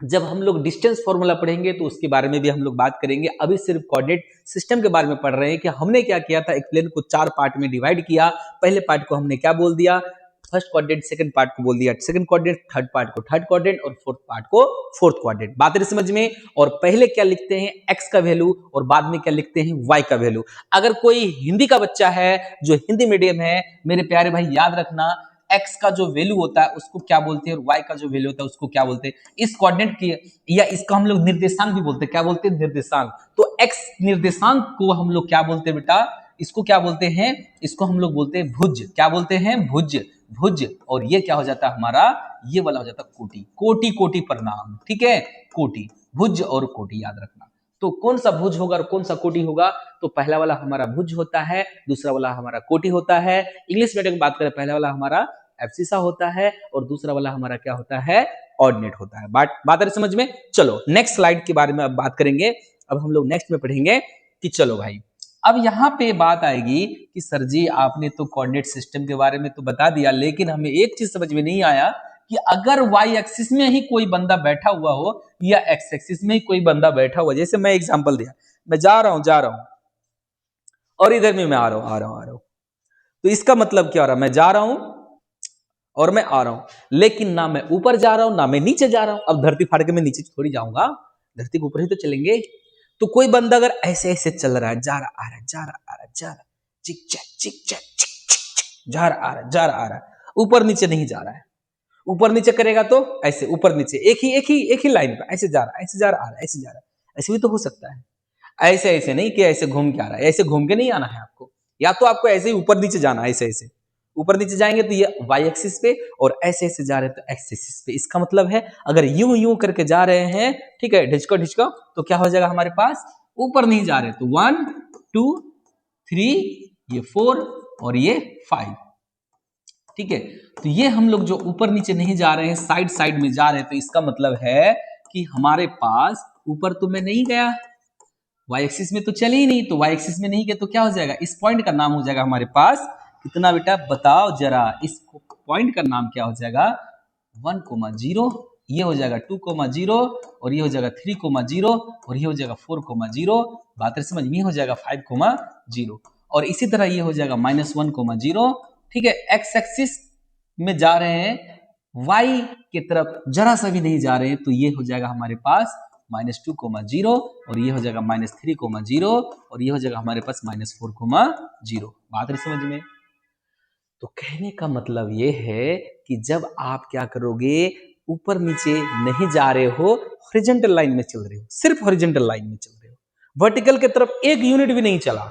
जब हम लोग डिस्टेंस फॉर्मूला पढ़ेंगे तो उसके बारे में भी हम लोग बात करेंगे। अभी सिर्फ कोऑर्डिनेट सिस्टम के बारे में पढ़ रहे हैं कि हमने क्या किया था, एक प्लेन को 4 पार्ट में डिवाइड किया। पहले पार्ट को हमने क्या बोल दिया, फर्स्ट क्वाड्रेंट, सेकंड पार्ट को बोल दिया सेकंड क्वाड्रेंट, थर्ड पार्ट को थर्ड क्वाड्रेंट और फोर्थ पार्ट को फोर्थ क्वाड्रेंट। बात है समझ में। और पहले क्या लिखते हैं, एक्स का वैल्यू, और बाद में क्या लिखते हैं, वाई का वैल्यू। अगर कोई हिंदी का बच्चा है जो हिंदी मीडियम है, मेरे प्यारे भाई याद रखना, एक्स का जो वैल्यू होता है उसको क्या बोलते हैं और वाई का जो वैल्यू होता है उसको क्या बोलते हैं। इस कोऑर्डिनेट की, या इसका हम लोग निर्देशांक भी बोलते हैं, क्या बोलते हैं, निर्देशांक। तो एक्स निर्देशांक को हम लोग क्या बोलते हैं बेटा, इसको क्या बोलते हैं, इसको हम लोग बोलते हैं भुज। क्या बोलते हैं, भुज, भुज। और ये क्या हो जाता है हमारा, ये वाला हो जाता है कोटि, कोटि कोटि प्रणाम, ठीक है, कोटि, भुज और कोटि याद रखना। तो कौन सा भुज होगा और कौन सा कोटि होगा, तो पहला वाला हमारा भुज होता है, दूसरा वाला हमारा कोटि होता है। इंग्लिश मीडियम की बात करें, पहला वाला हमारा एब्सिसा होता है और दूसरा वाला हमारा क्या होता है, ऑर्डिनेट होता है। बात है समझ में। चलो नेक्स्ट स्लाइड के बारे में अब बात करेंगे। अब हम लोग नेक्स्ट में पढ़ेंगे कि चलो भाई अब यहाँ पे बात आएगी कि सर जी आपने तो कोऑर्डिनेट सिस्टम के बारे में तो बता दिया, लेकिन हमें एक चीज समझ में नहीं आया कि अगर वाई एक्सिस में ही कोई बंदा बैठा हुआ हो या एक्स एक्सिस में ही कोई बंदा बैठा हुआ, जैसे मैं एग्जांपल दिया, मैं जा रहा हूं और इधर में मैं आ रहा हूं, तो इसका मतलब क्या हो रहा है, मैं जा रहा हूं और मैं आ रहा हूं, लेकिन ना मैं ऊपर जा रहा हूं ना मैं नीचे जा रहा हूं। अब धरती फाड़ के मैं नीचे थोड़ी जाऊंगा, धरती के ऊपर ही तो चलेंगे। तो कोई बंदा अगर ऐसे ऐसे चल रहा है, जा रहा आ रहा, जा रहा आ रहा, जा रहा, चिक चैक चिक चैक चिक चिक, जा रहा आ रहा, जा रहा आ रहा, ऊपर नीचे नहीं जा रहा है। ऊपर नीचे करेगा तो ऐसे ऊपर नीचे एक ही लाइन पे ऐसे जा रहा, ऐसे जा रहा आ रहा, ऐसे जा रहा, ऐसे भी तो हो सकता है। ऐसे ऐसे नहीं कि ऐसे घूम के आ रहा है, ऐसे घूम के नहीं आना है आपको, या तो आपको ऐसे ही ऊपर नीचे जाना है, ऐसे ऐसे ऊपर नीचे जाएंगे तो ये वाई एक्सिस पे, और ऐसे ऐसे जा रहे हैं तो एक्स एक्सिस पे। इसका मतलब है अगर यूं यूं करके जा रहे हैं, ठीक है, ढिचको ढिचको, तो क्या हो जाएगा हमारे पास, ऊपर नहीं जा रहे, तो 1 2 3, ये 4 और ये 5, ठीक है। तो ये हम लोग जो ऊपर नीचे नहीं जा रहे हैं, साइड साइड में जा रहे हैं, तो इसका मतलब है कि हमारे पास ऊपर तो मैं नहीं गया, वाई एक्सिस में तो चले ही नहीं, तो वाई एक्सिस में नहीं गए तो क्या हो जाएगा, इस पॉइंट का नाम हो जाएगा हमारे पास कितना बेटा, बताओ जरा, इस पॉइंट का नाम क्या हो जाएगा, 1,0, ये हो जाएगा 2,0, और ये हो जाएगा 3,0, और ये हो जाएगा 4,0, बात समझ में, हो जाएगा 5,0, और इसी तरह ये हो जाएगा -1,0, ठीक है। एक्स एक्सिस में जा रहे हैं, वाई की तरफ जरा सा भी नहीं जा रहे हैं, तो ये हो जाएगा हमारे पास -2,0, और ये हो जाएगा -3,0, और ये हो जाएगा हमारे पास -4,0। बात रही समझ में। तो कहने का मतलब ये है कि जब आप क्या करोगे, ऊपर नीचे नहीं जा रहे हो, हॉरिजॉन्टल लाइन में चल रहे हो, सिर्फ हॉरिजॉन्टल लाइन में चल रहे हो, वर्टिकल की तरफ एक यूनिट भी नहीं चला,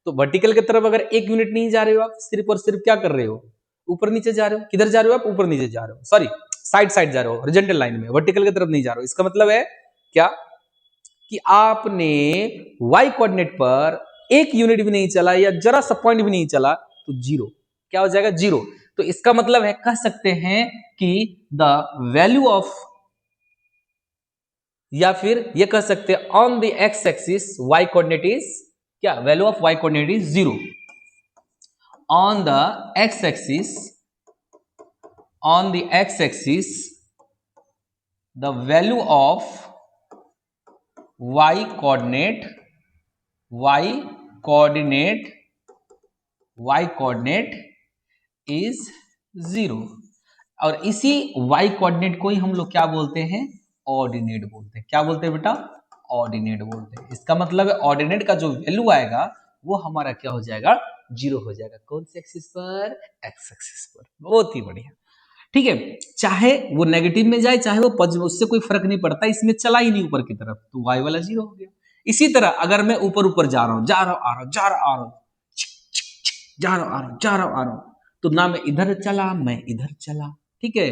तो वर्टिकल की तरफ अगर एक यूनिट नहीं जा रहे हो आप, सिर्फ और सिर्फ क्या कर रहे हो, ऊपर नीचे जा रहे हो। किधर जा रहे हो आप, ऊपर नीचे जा रहे हो, सॉरी साइड साइड जा रहे हो, हॉरिजॉन्टल लाइन में, वर्टिकल की तरफ नहीं जा रहे हो। इसका मतलब है क्या, कि आपने वाई कोऑर्डिनेट पर एक यूनिट भी नहीं चला या जरा सा पॉइंट भी नहीं चला, तो जीरो, क्या हो जाएगा, जीरो। तो इसका मतलब है, कह सकते हैं कि द वैल्यू ऑफ, या फिर ये कह सकते हैं on the X axis Y coordinate is क्या, value of Y coordinate is 0 on the X axis, on the x axis the value of y coordinate is 0, और इसी y कोऑर्डिनेट को ही हम लोग क्या बोलते हैं, ऑर्डिनेट बोलते हैं। क्या बोलते हैं बेटा, ऑर्डिनेट बोलते हैं। इसका मतलब है ऑर्डिनेट का जो वैल्यू आएगा वो हमारा क्या हो जाएगा, 0 हो जाएगा। कौन से एक्सिस पर, एक्स एक्सिस पर। बहुत ही बढ़िया, ठीक है। चाहे वो नेगेटिव में जाए चाहे वो पॉजिटिव, उससे कोई फर्क नहीं पड़ता, इसमें चला ही नहीं ऊपर की तरफ, तो वाई वाला 0 हो गया। इसी तरह अगर मैं ऊपर ऊपर जा रहा हूं, जा रहा हूं, आ रहा हूं, जा रहा आ रहा हूं, जा रहा हूं, आ रहा हूं, जा रहा हूं, आ रहा हूं, तो ना मैं इधर चला मैं इधर चला, ठीक है।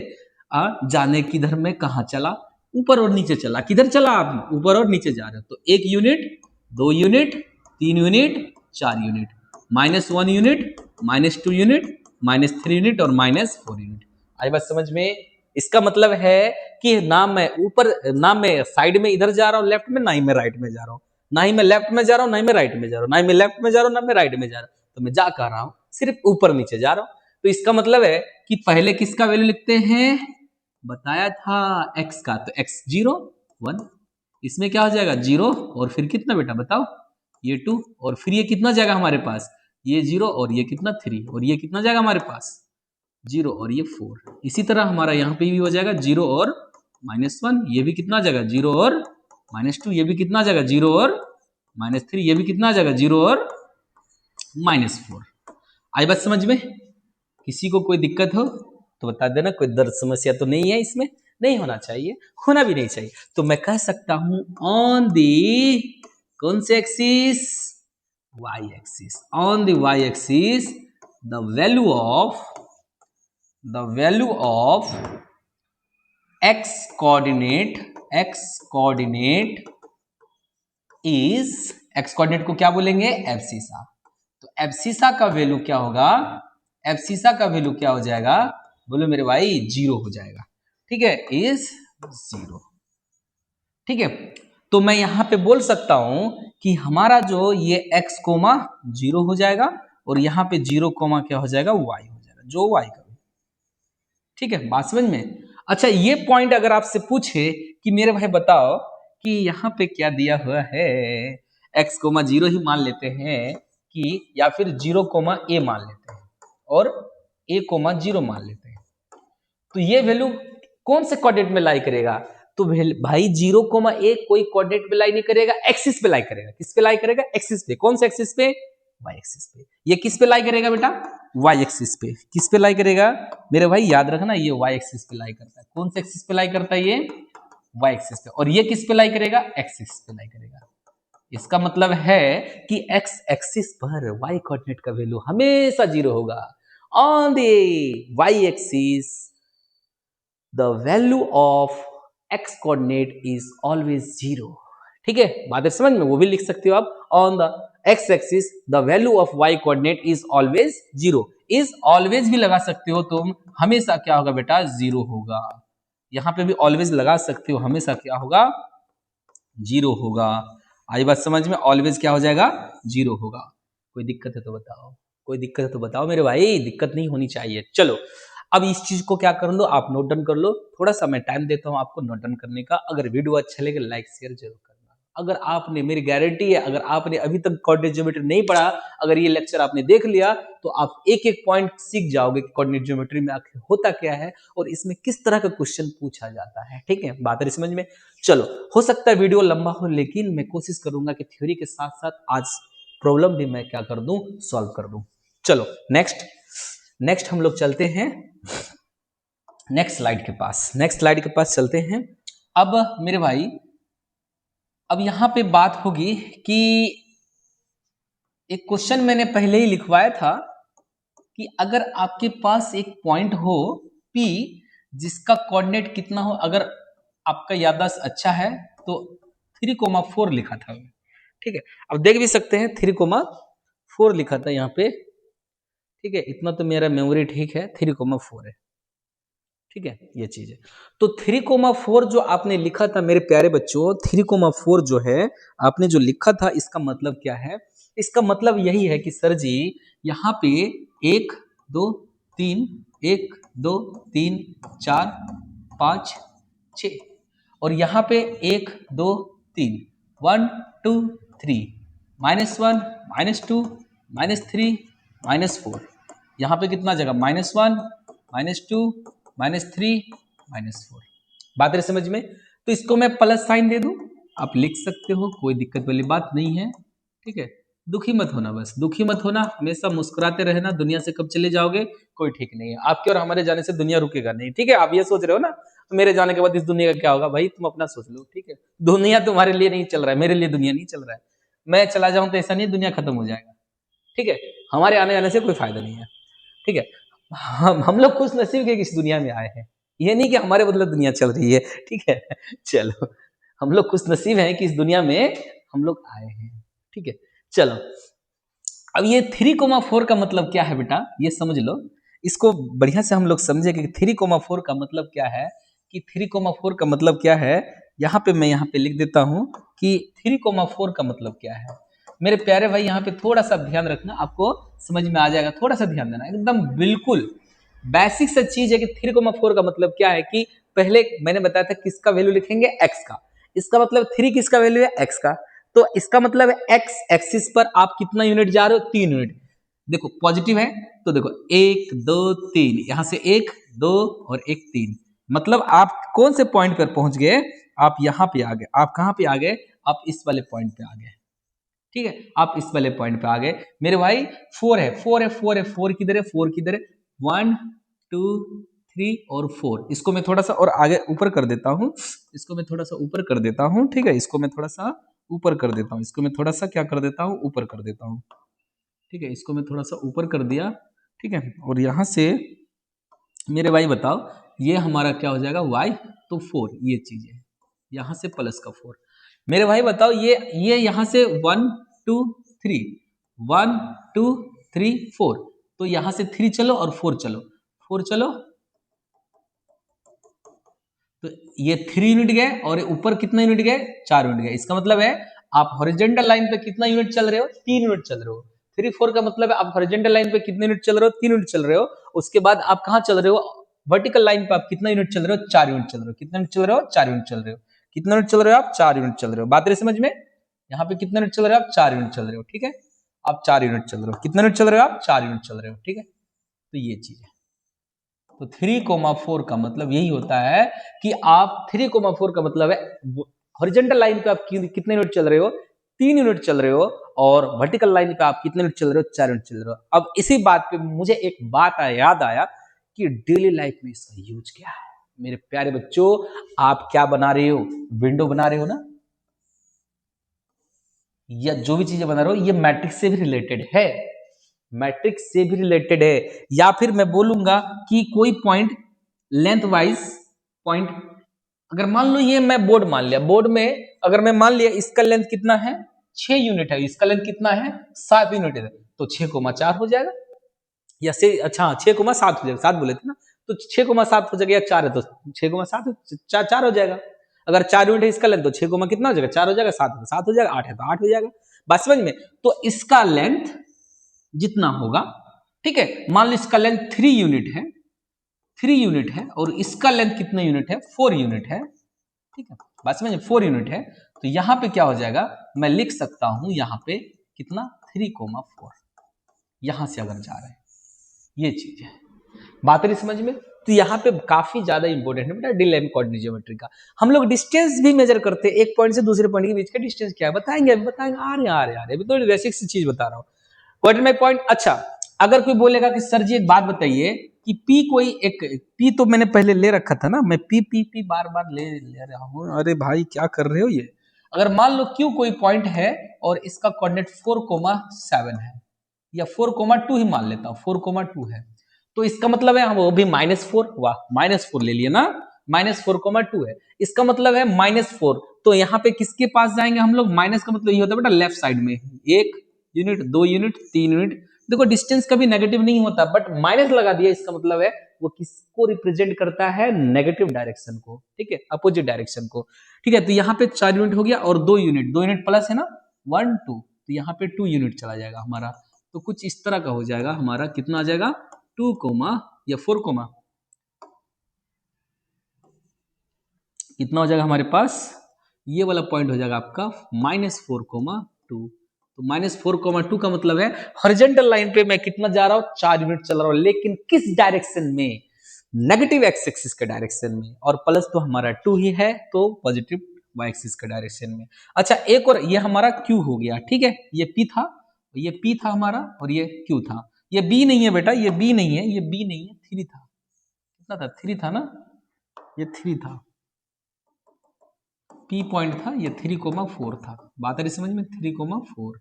जाने किधर में कहा चला, ऊपर और नीचे चला। किधर चला आप, ऊपर और नीचे जा रहे हो, तो 1 unit, 2 unit, 3 unit, 4 unit, -1 unit, -2 unit, -3 unit और -4 यूनिट। आई बात समझ में। इसका मतलब है कि ना मैं ऊपर, ना मैं साइड में इधर जा रहा हूं लेफ्ट में, ना ही मैं राइट में जा रहा हूं, ना ही मैं लेफ्ट में जा रहा हूं, ना ही मैं राइट में जा रहा हूं, ना ही मैं लेफ्ट में जा रहा हूं, ना मैं राइट में जा रहा हूं, तो मैं जा कर रहा हूं सिर्फ ऊपर नीचे जा रहा हूं। तो इसका मतलब है कि पहले किसका वैल्यू लिखते हैं, बताया था x का, तो x 0 1, इसमें क्या हो जाएगा 0, और फिर कितना बेटा बताओ, ये 2, और फिर ये कितना जाएगा हमारे पास, ये 0, और ये कितना 3, और ये कितना जाएगा हमारे पास 0, और ये 4। इसी तरह हमारा यहाँ पे भी हो जाएगा 0 और -1, ये भी कितना जाएगा 0 और -2, ये भी कितना जाएगा 0 और -3, ये भी कितना जाएगा 0 और -4। आई बात समझ में। किसी को कोई दिक्कत हो तो बता देना, कोई दर्द समस्या तो नहीं है इसमें, नहीं होना चाहिए, होना भी नहीं चाहिए। तो मैं कह सकता हूं ऑन दी कौन से axis, Y axis, on the Y axis the value of x coordinate is, x coordinate को क्या बोलेंगे, एब्सिसा। तो एब्सिसा का वैल्यू क्या होगा, एब्सिसा का वैल्यू क्या हो जाएगा, बोलो मेरे भाई 0 हो जाएगा, ठीक है, इज 0, ठीक है। तो मैं यहां पे बोल सकता हूं कि हमारा जो ये x कोमा 0 हो जाएगा, और यहां पे 0 कोमा क्या हो जाएगा, y हो जाएगा, जो y का, ठीक है, बात समझ में। अच्छा, ये पॉइंट अगर आपसे पूछे कि मेरे भाई बताओ कि यहाँ पे क्या दिया हुआ है, x कोमा 0 ही मान लेते हैं कि, या फिर 0 कोमा a मान लेते हैं और a कोमा 0 मान लेते हैं, तो ये वैल्यू कौन से कोऑर्डिनेट में लाई करेगा? तो भाई 0 कोमा a कोई कोऑर्डिनेट पे लाई नहीं करेगा, एक्सिस पे लाई करेगा। किस पे लाई करेगा? एक्सिस पे। कौन से एक्सिस पे? y एक्सिस पे। ये किस पे लाई करेगा बेटा? y एक्सिस पे। किस पे लाई करेगा मेरे भाई? याद रखना, ये y एक्सिस पे लाई करता है। कौन से एक्सिस पे लाई करता है? ये y एक्सिस पे। और ये किस पे लाई करेगा? एक्सिस पे लाई करेगा। इसका मतलब है कि x एक्सिस पर y कोऑर्डिनेट का वैल्यू हमेशा 0 होगा। On the y axis the value of x coordinate is always 0। ठीक है, बातें समझ में? वो भी लिख सकते हो आप, on the x axis the value of y coordinate is always 0। Is always भी लगा सकते हो तुम, हमेशा क्या होगा बेटा? 0 होगा। यहां पे भी ऑलवेज लगा सकते हो, हमेशा क्या होगा? 0 होगा। आई बात समझ में? ऑलवेज क्या हो जाएगा? 0 होगा। कोई दिक्कत है तो बताओ, कोई दिक्कत है तो बताओ मेरे भाई, दिक्कत नहीं होनी चाहिए। चलो, अब इस चीज को क्या कर लो, आप नोट डाउन कर लो। थोड़ा सा मैं टाइम देता हूं आपको नोट डाउन करने का। अगर वीडियो अच्छा लगे लाइक शेयर जरूर करना। अगर आपने, मेरी गारंटी है, अगर आपने अभी तक कोऑर्डिनेट ज्योमेट्री नहीं पढ़ा, अगर ये लेक्चर आपने देख लिया, तो आप एक एक पॉइंट सीख जाओगे कि कोऑर्डिनेट ज्योमेट्री में आखिर होता क्या है और इसमें किस तरह का क्वेश्चन पूछा जाता है। ठीक है, बात है समझ में? चलो, हो सकता है वीडियो लंबा हो, लेकिन मैं कोशिश करूंगा कि थ्योरी के साथ साथ आज प्रॉब्लम भी मैं क्या कर दूं? सॉल्व कर दूं। चलो, नेक्स्ट हम लोग चलते हैं नेक्स्ट स्लाइड के पास चलते हैं। अब मेरे भाई, अब यहां पे बात होगी कि एक क्वेश्चन मैंने पहले ही लिखवाया था कि अगर आपके पास एक पॉइंट हो P जिसका कोऑर्डिनेट कितना हो, अगर आपका याददाश्त अच्छा है तो 3,4 लिखा था। ठीक है, अब देख भी सकते हैं 3,4 लिखा था यहाँ पे। ठीक है, इतना तो मेरा मेमोरी ठीक है, 3,4 है। ठीक है, ये चीज है। तो 3,4 जो आपने लिखा था मेरे प्यारे बच्चों, 3,4 जो है आपने जो लिखा था, इसका मतलब क्या है? इसका मतलब यही है कि सर जी यहाँ पे 1 2 3 1 2 3 4 5 6 और यहाँ पे 1 2 3 1 2 3 -1 -2 -3 -4। यहाँ पे कितना जगह? -1 -2 -3 -4। बात है समझ में? तो इसको मैं प्लस साइन दे दूं, आप लिख सकते हो, कोई दिक्कत वाली बात नहीं है। ठीक है, दुखी मत होना, बस दुखी मत होना, हमेशा मुस्कुराते रहना। दुनिया से कब चले जाओगे कोई ठीक नहीं है, आपके और हमारे जाने से दुनिया रुकेगा नहीं। ठीक है, आप ये सोच रहे हो ना मेरे जाने के बाद इस दुनिया का क्या होगा? भाई तुम अपना सोच लो। ठीक है, दुनिया तुम्हारे लिए नहीं चल रहा है, मेरे लिए दुनिया नहीं चल रहा है। मैं चला जाऊं तो ऐसा नहीं दुनिया खत्म हो जाएगा। ठीक है, हमारे आने जाने से कोई फायदा नहीं है। ठीक है, हम लोग खुश नसीब के इस दुनिया में आए हैं, ये नहीं कि हमारे बदले दुनिया चल रही है। ठीक है, चलो, हम लोग खुश नसीब हैं कि इस दुनिया में हम लोग आए हैं। ठीक है, चलो, अब ये 3,4 का मतलब क्या है बेटा, ये समझ लो। इसको बढ़िया से हम लोग समझे कि 3,4 का मतलब क्या है। कि 3,4 का मतलब क्या है, यहाँ पे मैं यहाँ पे लिख देता हूँ कि 3,4 का मतलब क्या है। मेरे प्यारे भाई, यहाँ पे थोड़ा सा ध्यान रखना, आपको समझ में आ जाएगा। थोड़ा सा ध्यान देना, एकदम बिल्कुल बेसिक सा चीज है कि 3,4 का मतलब क्या है। कि पहले मैंने बताया था किसका वैल्यू लिखेंगे? एक्स का। इसका मतलब 3 किसका वैल्यू है? एक्स का। तो इसका मतलब एक्स एक्सिस पर आप कितना यूनिट जा रहे हो? 3 यूनिट। देखो पॉजिटिव है तो देखो 1 2 3, यहां से 1 2 और 1 3, मतलब आप कौन से पॉइंट पर पहुंच गए? आप यहां पे आ गए। आप कहां पे आ गए? आप इस वाले पॉइंट पे आ गए। ठीक है, आप इस वाले पॉइंट पे आ गए मेरे भाई। 4 है, 4 है, 4 है, 4 किधर है? 4 किधर है? 1 2 3 और 4। इसको मैं थोड़ा सा और आगे ऊपर कर देता हूं। इसको मैं थोड़ा सा ऊपर कर देता हूं। ठीक है, इसको मैं थोड़ा सा ऊपर कर देता हूं। इसको मैं थोड़ा सा क्या कर देता हूं? ऊपर कर देता हूं। ठीक है, इसको मैं थोड़ा सा ऊपर कर दिया। ठीक है, और यहां से मेरे भाई बताओ ये हमारा क्या हो जाएगा? y। तो 4 ये चीज है, यहां से प्लस का 4। मेरे भाई बताओ ये यहां से 1 2 3 1 2 3 4, तो यहां से 3 चलो और 4 चलो, 4 चलो, तो ये 3 यूनिट गए और ऊपर कितना यूनिट गए? 4 यूनिट गए। इसका मतलब है आप हॉरिजॉन्टल लाइन पे कितना यूनिट चल रहे हो? 3 यूनिट चल रहे हो। 3 4 का मतलब है आप हॉरिजॉन्टल लाइन पे कितने यूनिट चल रहे हो? 3 यूनिट चल रहे हो। उसके बाद आप कहां चल रहे हो? वर्टिकल लाइन पे आप कितना यूनिट चल रहे हो, 4 यूनिट चल रहे हो। कितना यूनिट चल रहे हो, 4 यूनिट चल रहे हो। कितना यूनिट चल रहे हो आप, 4 यूनिट चल रहे हो। बात रही समझ में, यहाँ पे कितना यूनिट चल रहे हो आप, 4 यूनिट चल रहे हो, ठीक है। आप 4 यूनिट चल रहे हो। कितना यूनिट चल रहे हो आप, 4 यूनिट चल रहे हो, ठीक है। तो ये चीज है। तो 3,4 का मतलब यही होता है कि आप 3,4 का मतलब है हॉरिजॉन्टल लाइन पे आप कितने यूनिट चल रहे हो, 3 यूनिट चल रहे हो, और वर्टिकल लाइन पे आप कितने यूनिट चल रहे हो, 4 यूनिट चल रहे हो। अब इसी बात पे मुझे एक बात याद आया कि डेली लाइफ में इसका यूज क्या है। मेरे प्यारे बच्चों, आप क्या बना रहे हो, विंडो बना रहे हो ना, या जो भी चीजें बना रहे हो ये मैट्रिक्स से भी रिलेटेड है, मैट्रिक्स से भी रिलेटेड है। या फिर मैं बोलूंगा कि कोई पॉइंट लेंथ वाइज पॉइंट, अगर मान लो ये मैं बोर्ड मान लिया, बोर्ड में अगर मैं मान लिया इसका लेंथ कितना है, 6 यूनिट है, इसका लेंथ कितना है, 7 यूनिट है, तो 6,4 हो जाएगा। या से अच्छा 6,7 हो जाएगा, 7 बोले थे ना, तो 6,7 हो जाएगा, या 4 है तो 6,7 4 हो जाएगा। अगर 4 यूनिट है इसका लेंथ तो 6, कितना हो जाएगा, 4 हो जाएगा, 7 है तो 7 हो जाएगा, 8 है तो 8 हो जाएगा। बात समझ में। तो इसका लेंथ जितना होगा, ठीक है, मान लो इसका लेंथ 3 यूनिट है, 3 यूनिट है, और इसका लेंथ कितना यूनिट है, 4 यूनिट है, ठीक है। बात समझ में, 4 यूनिट है, तो यहां पे क्या हो जाएगा, मैं लिख सकता हूं यहां पे कितना, 3,4, यहां से अगर जा रहे हैं, ये चीज है। बात रही समझ में। तो यहाँ पे काफी ज्यादा इंपॉर्टेंट है बेटा डिलेम कोऑर्डिनेट ज्योमेट्री का। हम लोग डिस्टेंस भी मेजर करते हैं, एक पॉइंट से दूसरे पॉइंट के बीच का डिस्टेंस क्या है, बताएंगे आ रहे अभी तो बेसिक सी चीज बता रहा हूँ। Coordinate point. अच्छा, अगर कोई बोलेगा कि सर जी एक बात बताइए कि पी कोई एक, पी तो मैंने पहले ले रखा था ना, मैं पी बार बार ले रहा हूँ, अरे भाई क्या कर रहे हो ये। अगर मान लो क्यू कोई पॉइंट है और इसका कोऑर्डिनेट 4,7 है, या 4,2 ही मान लेता हूँ, 4,2 है, तो इसका मतलब है वो भी -4, वाह -4 ले लिया ना, -4,2 है, इसका मतलब है -4। तो यहाँ पे किसके पास जाएंगे हम लोग, माइनस का मतलब ये होता है बेटा लेफ्ट साइड में, 1 यूनिट, 2 यूनिट, 3 यूनिट। देखो डिस्टेंस कभी नेगेटिव नहीं होता, बट माइनस लगा दिया, इसका मतलब है वो किसको रिप्रेजेंट करता है, नेगेटिव डायरेक्शन को, ठीक है, अपोजिट डायरेक्शन को, ठीक है। तो यहाँ पे 4 यूनिट हो गया, और 2 यूनिट, 2 यूनिट प्लस है ना 1 2, तो यहाँ पे 2 यूनिट चला जाएगा हमारा। तो कुछ इस तरह का हो जाएगा हमारा, कितना आ जाएगा, 2 या 4 कितना हो जाएगा हमारे पास, ये वाला पॉइंट हो जाएगा आपका -4,2। तो -4,2 का मतलब है हॉरिजॉन्टल लाइन पे मैं कितना जा रहा हूं, 4 यूनिट चल रहा हूं, लेकिन किस डायरेक्शन में, नेगेटिव एक्स एक्सिस के डायरेक्शन में, और प्लस तो हमारा 2 ही है, तो पॉजिटिव वाई एक्सिस के डायरेक्शन में। अच्छा एक और, ये हमारा क्यू हो गया, ठीक है, ये पी था, ये पी था हमारा, और ये क्यू था। ये बी नहीं है बेटा, ये बी नहीं है, ये बी नहीं है, 3 था, कितना था, 3 था ना, ये 3 था, पी पॉइंट था, ये 3,4 था। बात आ रही समझ में, 3,4।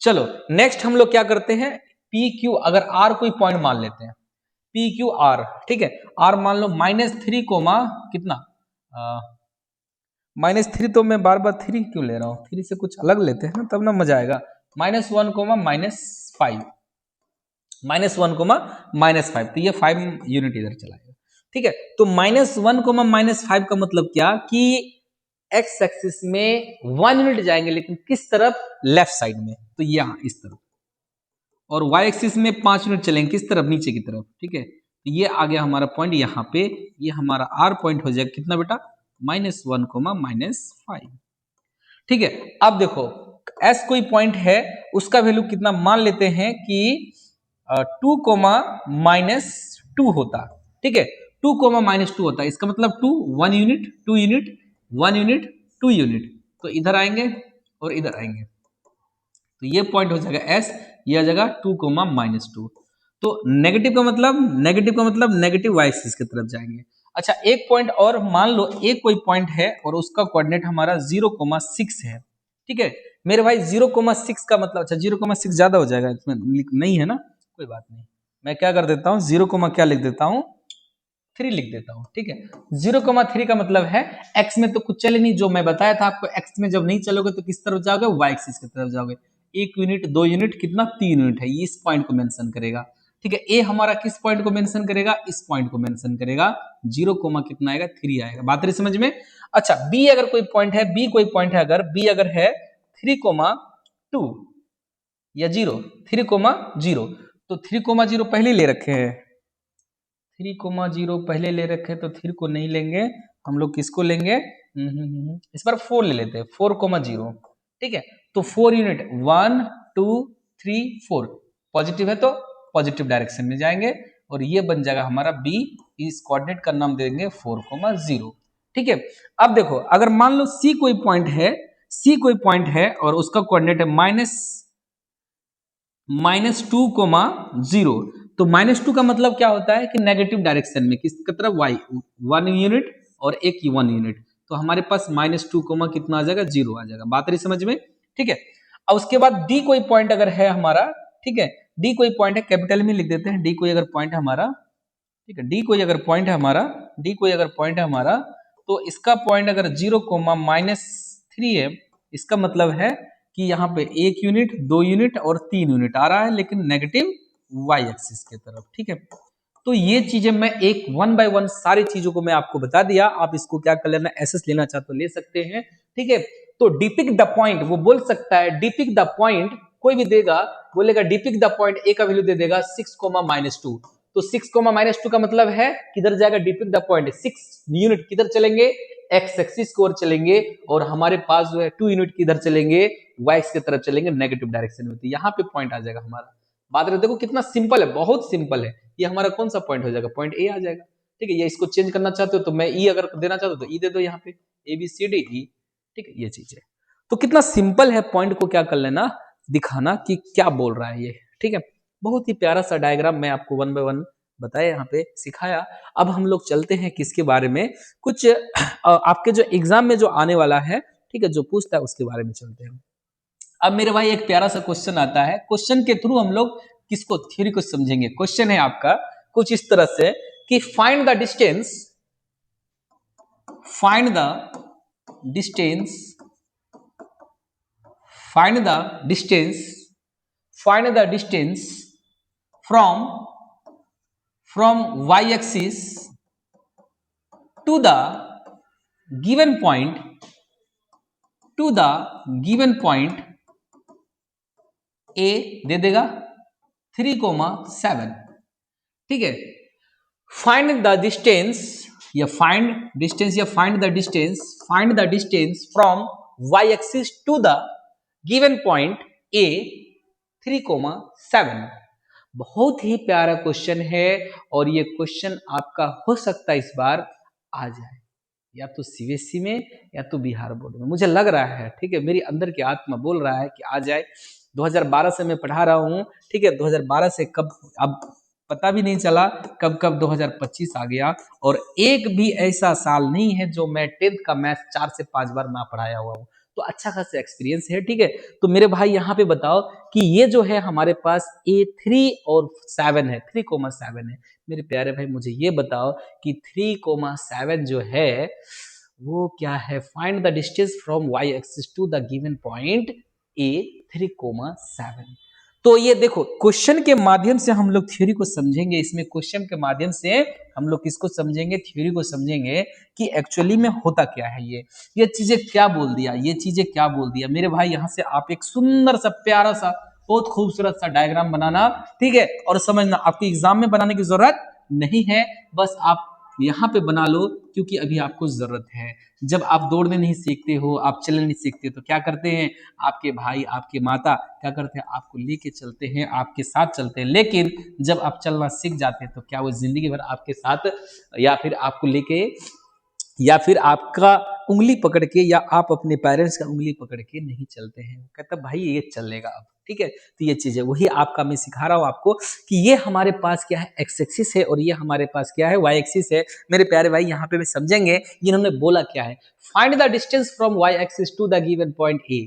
चलो नेक्स्ट हम लोग क्या करते हैं, पी क्यू, अगर आर कोई पॉइंट मान लेते हैं, पी क्यू आर, ठीक है, आर मान लो -3 कितना, -3, तो मैं बार बार 3 क्यों ले रहा हूं, 3 से कुछ अलग लेते हैं ना, तब ना मजा आएगा। -1, -5, -1, -5, तो ये 5 यूनिट इधर चला गया, ठीक है। तो -1, -5 का मतलब क्या, कि एक्स एक्सिस में 1 यूनिट जाएंगे, लेकिन किस तरफ, लेफ्ट साइड में, तो यहां इस तरफ, और वाई एक्सिस में 5 यूनिट चलेंगे किस तरफ, नीचे की तरफ, ठीक है। तो ये आ गया हमारा पॉइंट यहाँ पे, ये हमारा आर पॉइंट हो जाएगा कितना बेटा, -1, -5, ठीक है। अब देखो एस कोई पॉइंट है, उसका वैल्यू कितना मान लेते हैं कि 2, -2 होता, ठीक है, 2, -2 होता है, इसका मतलब 2 1 यूनिट, 2 यूनिट, 1 यूनिट, 2 यूनिट, तो इधर आएंगे और इधर आएंगे, तो ये पॉइंट हो जाएगा एस, ये आ जाएगा 2, -2। तो नेगेटिव का मतलब नेगेटिव वाई एक्सिस की तरफ जाएंगे। अच्छा एक पॉइंट और मान लो, एक कोई पॉइंट है और उसका कोऑर्डिनेट हमारा 0,6 है, ठीक है मेरे भाई, 0,6 का मतलब, अच्छा 0,6 ज्यादा हो जाएगा इसमें, नहीं है ना, कोई बात नहीं, मैं क्या कर देता हूँ, 0, क्या लिख देता हूँ, 3 लिख देता हूँ, ठीक है। 0,3 का मतलब है एक्स में तो कुछ चले नहीं, जो मैं बताया था आपको, एक्स में जब नहीं चलोगे तो किस तरफ जाओगे, वाई एक्सिस की तरफ जाओगे। 1 यूनिट, 2 यूनिट, कितना, 3 यूनिट है, ये इस पॉइंट को मेंशन करेगा, ठीक है। ए हमारा किस पॉइंट को मेंशन करेगा, इस पॉइंट को मेंशन करेगा, 0, कितना आएगा, 3 आएगा। बात रही समझ में। अच्छा बी अगर कोई पॉइंट है, बी कोई पॉइंट है, अगर बी अगर है 3,2 या 0, 3,0, तो 3,0 पहले ले रखे हैं, 3,0 पहले ले रखे तो 3 को नहीं लेंगे, हम लोग किसको लेंगे, इस बार 4 ले लेते हैं, 4,0, ठीक है। तो 4 यूनिट 1 2 3 4 पॉजिटिव है तो पॉजिटिव डायरेक्शन में जाएंगे और ये बन जाएगा हमारा बी। इस कोऑर्डिनेट का नाम देंगे 4,0, ठीक है। अब देखो अगर मान लो सी कोई पॉइंट है, सी कोई पॉइंट है और उसका कोऑर्डिनेट है -2,0, तो -2 का मतलब क्या होता है कि नेगेटिव डायरेक्शन में, किसकी तरफ, वाई, 1 यूनिट और एक 1 यूनिट, तो हमारे पास -2, कितना आ जाएगा, 0 आ जाएगा। बात रही समझ में, ठीक है। अब उसके बाद डी कोई पॉइंट अगर है हमारा, ठीक है, डी कोई पॉइंट है, कैपिटल में लिख देते हैं, डी कोई अगर पॉइंट है हमारा, ठीक है, डी कोई अगर पॉइंट है हमारा, डी कोई अगर पॉइंट है हमारा, तो इसका पॉइंट अगर 0, -3 है, इसका मतलब है कि यहाँ पे 1 यूनिट 2 यूनिट और 3 यूनिट आ रहा है, लेकिन नेगेटिव वाई एक्सिस के तरफ, ठीक है। तो ये चीजें मैं एक 1 बाय 1 सारी चीजों को मैं आपको बता दिया। आप इसको क्या कर लेना, एसएस लेना चाहते तो ले सकते हैं, ठीक है। तो डिपिक द पॉइंट, वो बोल सकता है डिपिक द पॉइंट, कोई भी देगा, बोलेगा डिपिक द पॉइंट, ए का वैल्यू दे देगा 6,-2, तो 6,-2 का मतलब है किधर जाएगा, डिपिक द पॉइंट, 6 यूनिट किधर चलेंगे, एक्स एक्सिस की ओर चलेंगे, और हमारे पास जो है 2 यूनिट किधर चलेंगे, वाई एक्स की तरफ चलेंगे, नेगेटिव डायरेक्शन में, तो यहाँ पे पॉइंट आ जाएगा हमारा। बात रहे, देखो कितना सिंपल है, बहुत सिंपल है। ये हमारा कौन सा पॉइंट हो जाएगा, पॉइंट ए आ जाएगा, ठीक है। ये इसको चेंज करना चाहते हो तो मैं ई अगर देना चाहते हो तो ई दे दो, यहाँ पे A B C D E, ठीक है, ये चीज है। तो कितना सिंपल है पॉइंट को क्या कर लेना, दिखाना कि क्या बोल रहा है ये, ठीक है। बहुत ही प्यारा सा डायग्राम मैं आपको 1 बाय 1 बताया, यहाँ पे सिखाया। अब हम लोग चलते हैं किसके बारे में, कुछ आपके जो एग्जाम में जो आने वाला है, ठीक है, जो पूछता है उसके बारे में चलते हैं। अब मेरे भाई एक प्यारा सा क्वेश्चन आता है, क्वेश्चन के थ्रू हम लोग किसको, थ्योरी को समझेंगे। क्वेश्चन है आपका कुछ इस तरह से कि find the distance, find the distance, find the distance, find the distance from y axis to the given point, to the given point a दे देगा 3,7, ठीक है। फाइंड द डिस्टेंस, या फाइंड डिस्टेंस, या find the distance, find the distance from y axis to the given point a 3,7। बहुत ही प्यारा क्वेश्चन है, और ये क्वेश्चन आपका हो सकता है इस बार आ जाए, या तो सीबीएसई में या तो बिहार बोर्ड में, मुझे लग रहा है, ठीक है, मेरी अंदर की आत्मा बोल रहा है कि आ जाए। 2012 से मैं पढ़ा रहा हूँ, ठीक है, 2012 से कब अब पता भी नहीं चला कब कब 2025 आ गया, और एक भी ऐसा साल नहीं है जो मैं 10th का मैथ 4 से 5 बार ना पढ़ाया हुआ हूँ, तो अच्छा खासा एक्सपीरियंस है, ठीक है। तो मेरे भाई यहाँ पे बताओ कि ये जो है हमारे पास A3 और 7 है, 3,7 है। मेरे प्यारे भाई मुझे ये बताओ कि 3,7 जो है वो क्या है, find the distance from y axis to the given point A 3,7। तो ये देखो क्वेश्चन के माध्यम से हम लोग थ्योरी को समझेंगे, इसमें क्वेश्चन के माध्यम से हम लोग किसको समझेंगे, थ्योरी को समझेंगे कि एक्चुअली में होता क्या है, ये चीजें क्या बोल दिया, ये चीजें क्या बोल दिया। मेरे भाई यहाँ से आप एक सुंदर सा प्यारा सा बहुत खूबसूरत सा डायग्राम बनाना, ठीक है, और समझना, आपको एग्जाम में बनाने की जरूरत नहीं है, बस आप यहाँ पे बना लो, क्योंकि अभी आपको जरूरत है। जब आप दौड़ने नहीं सीखते हो, आप चलने नहीं सीखते, तो क्या करते हैं आपके भाई, आपके माता क्या करते हैं, आपको लेके चलते हैं, आपके साथ चलते हैं। लेकिन जब आप चलना सीख जाते हैं तो क्या वो जिंदगी भर आपके साथ, या फिर आपको लेके, या फिर आपका उंगली पकड़ के, या आप अपने पेरेंट्स का उंगली पकड़ के नहीं चलते हैं, कहता भाई ये चलेगा अब, ठीक है। तो ये चीज है, वही आपका मैं सिखा रहा हूं आपको कि ये हमारे पास क्या है, एक्स एक्सिस है, और ये हमारे पास क्या है, वाई एक्सिस है। मेरे प्यारे भाई यहाँ पे मैं समझेंगे इन्होंने बोला क्या है, find the distance from Y axis to the given point A.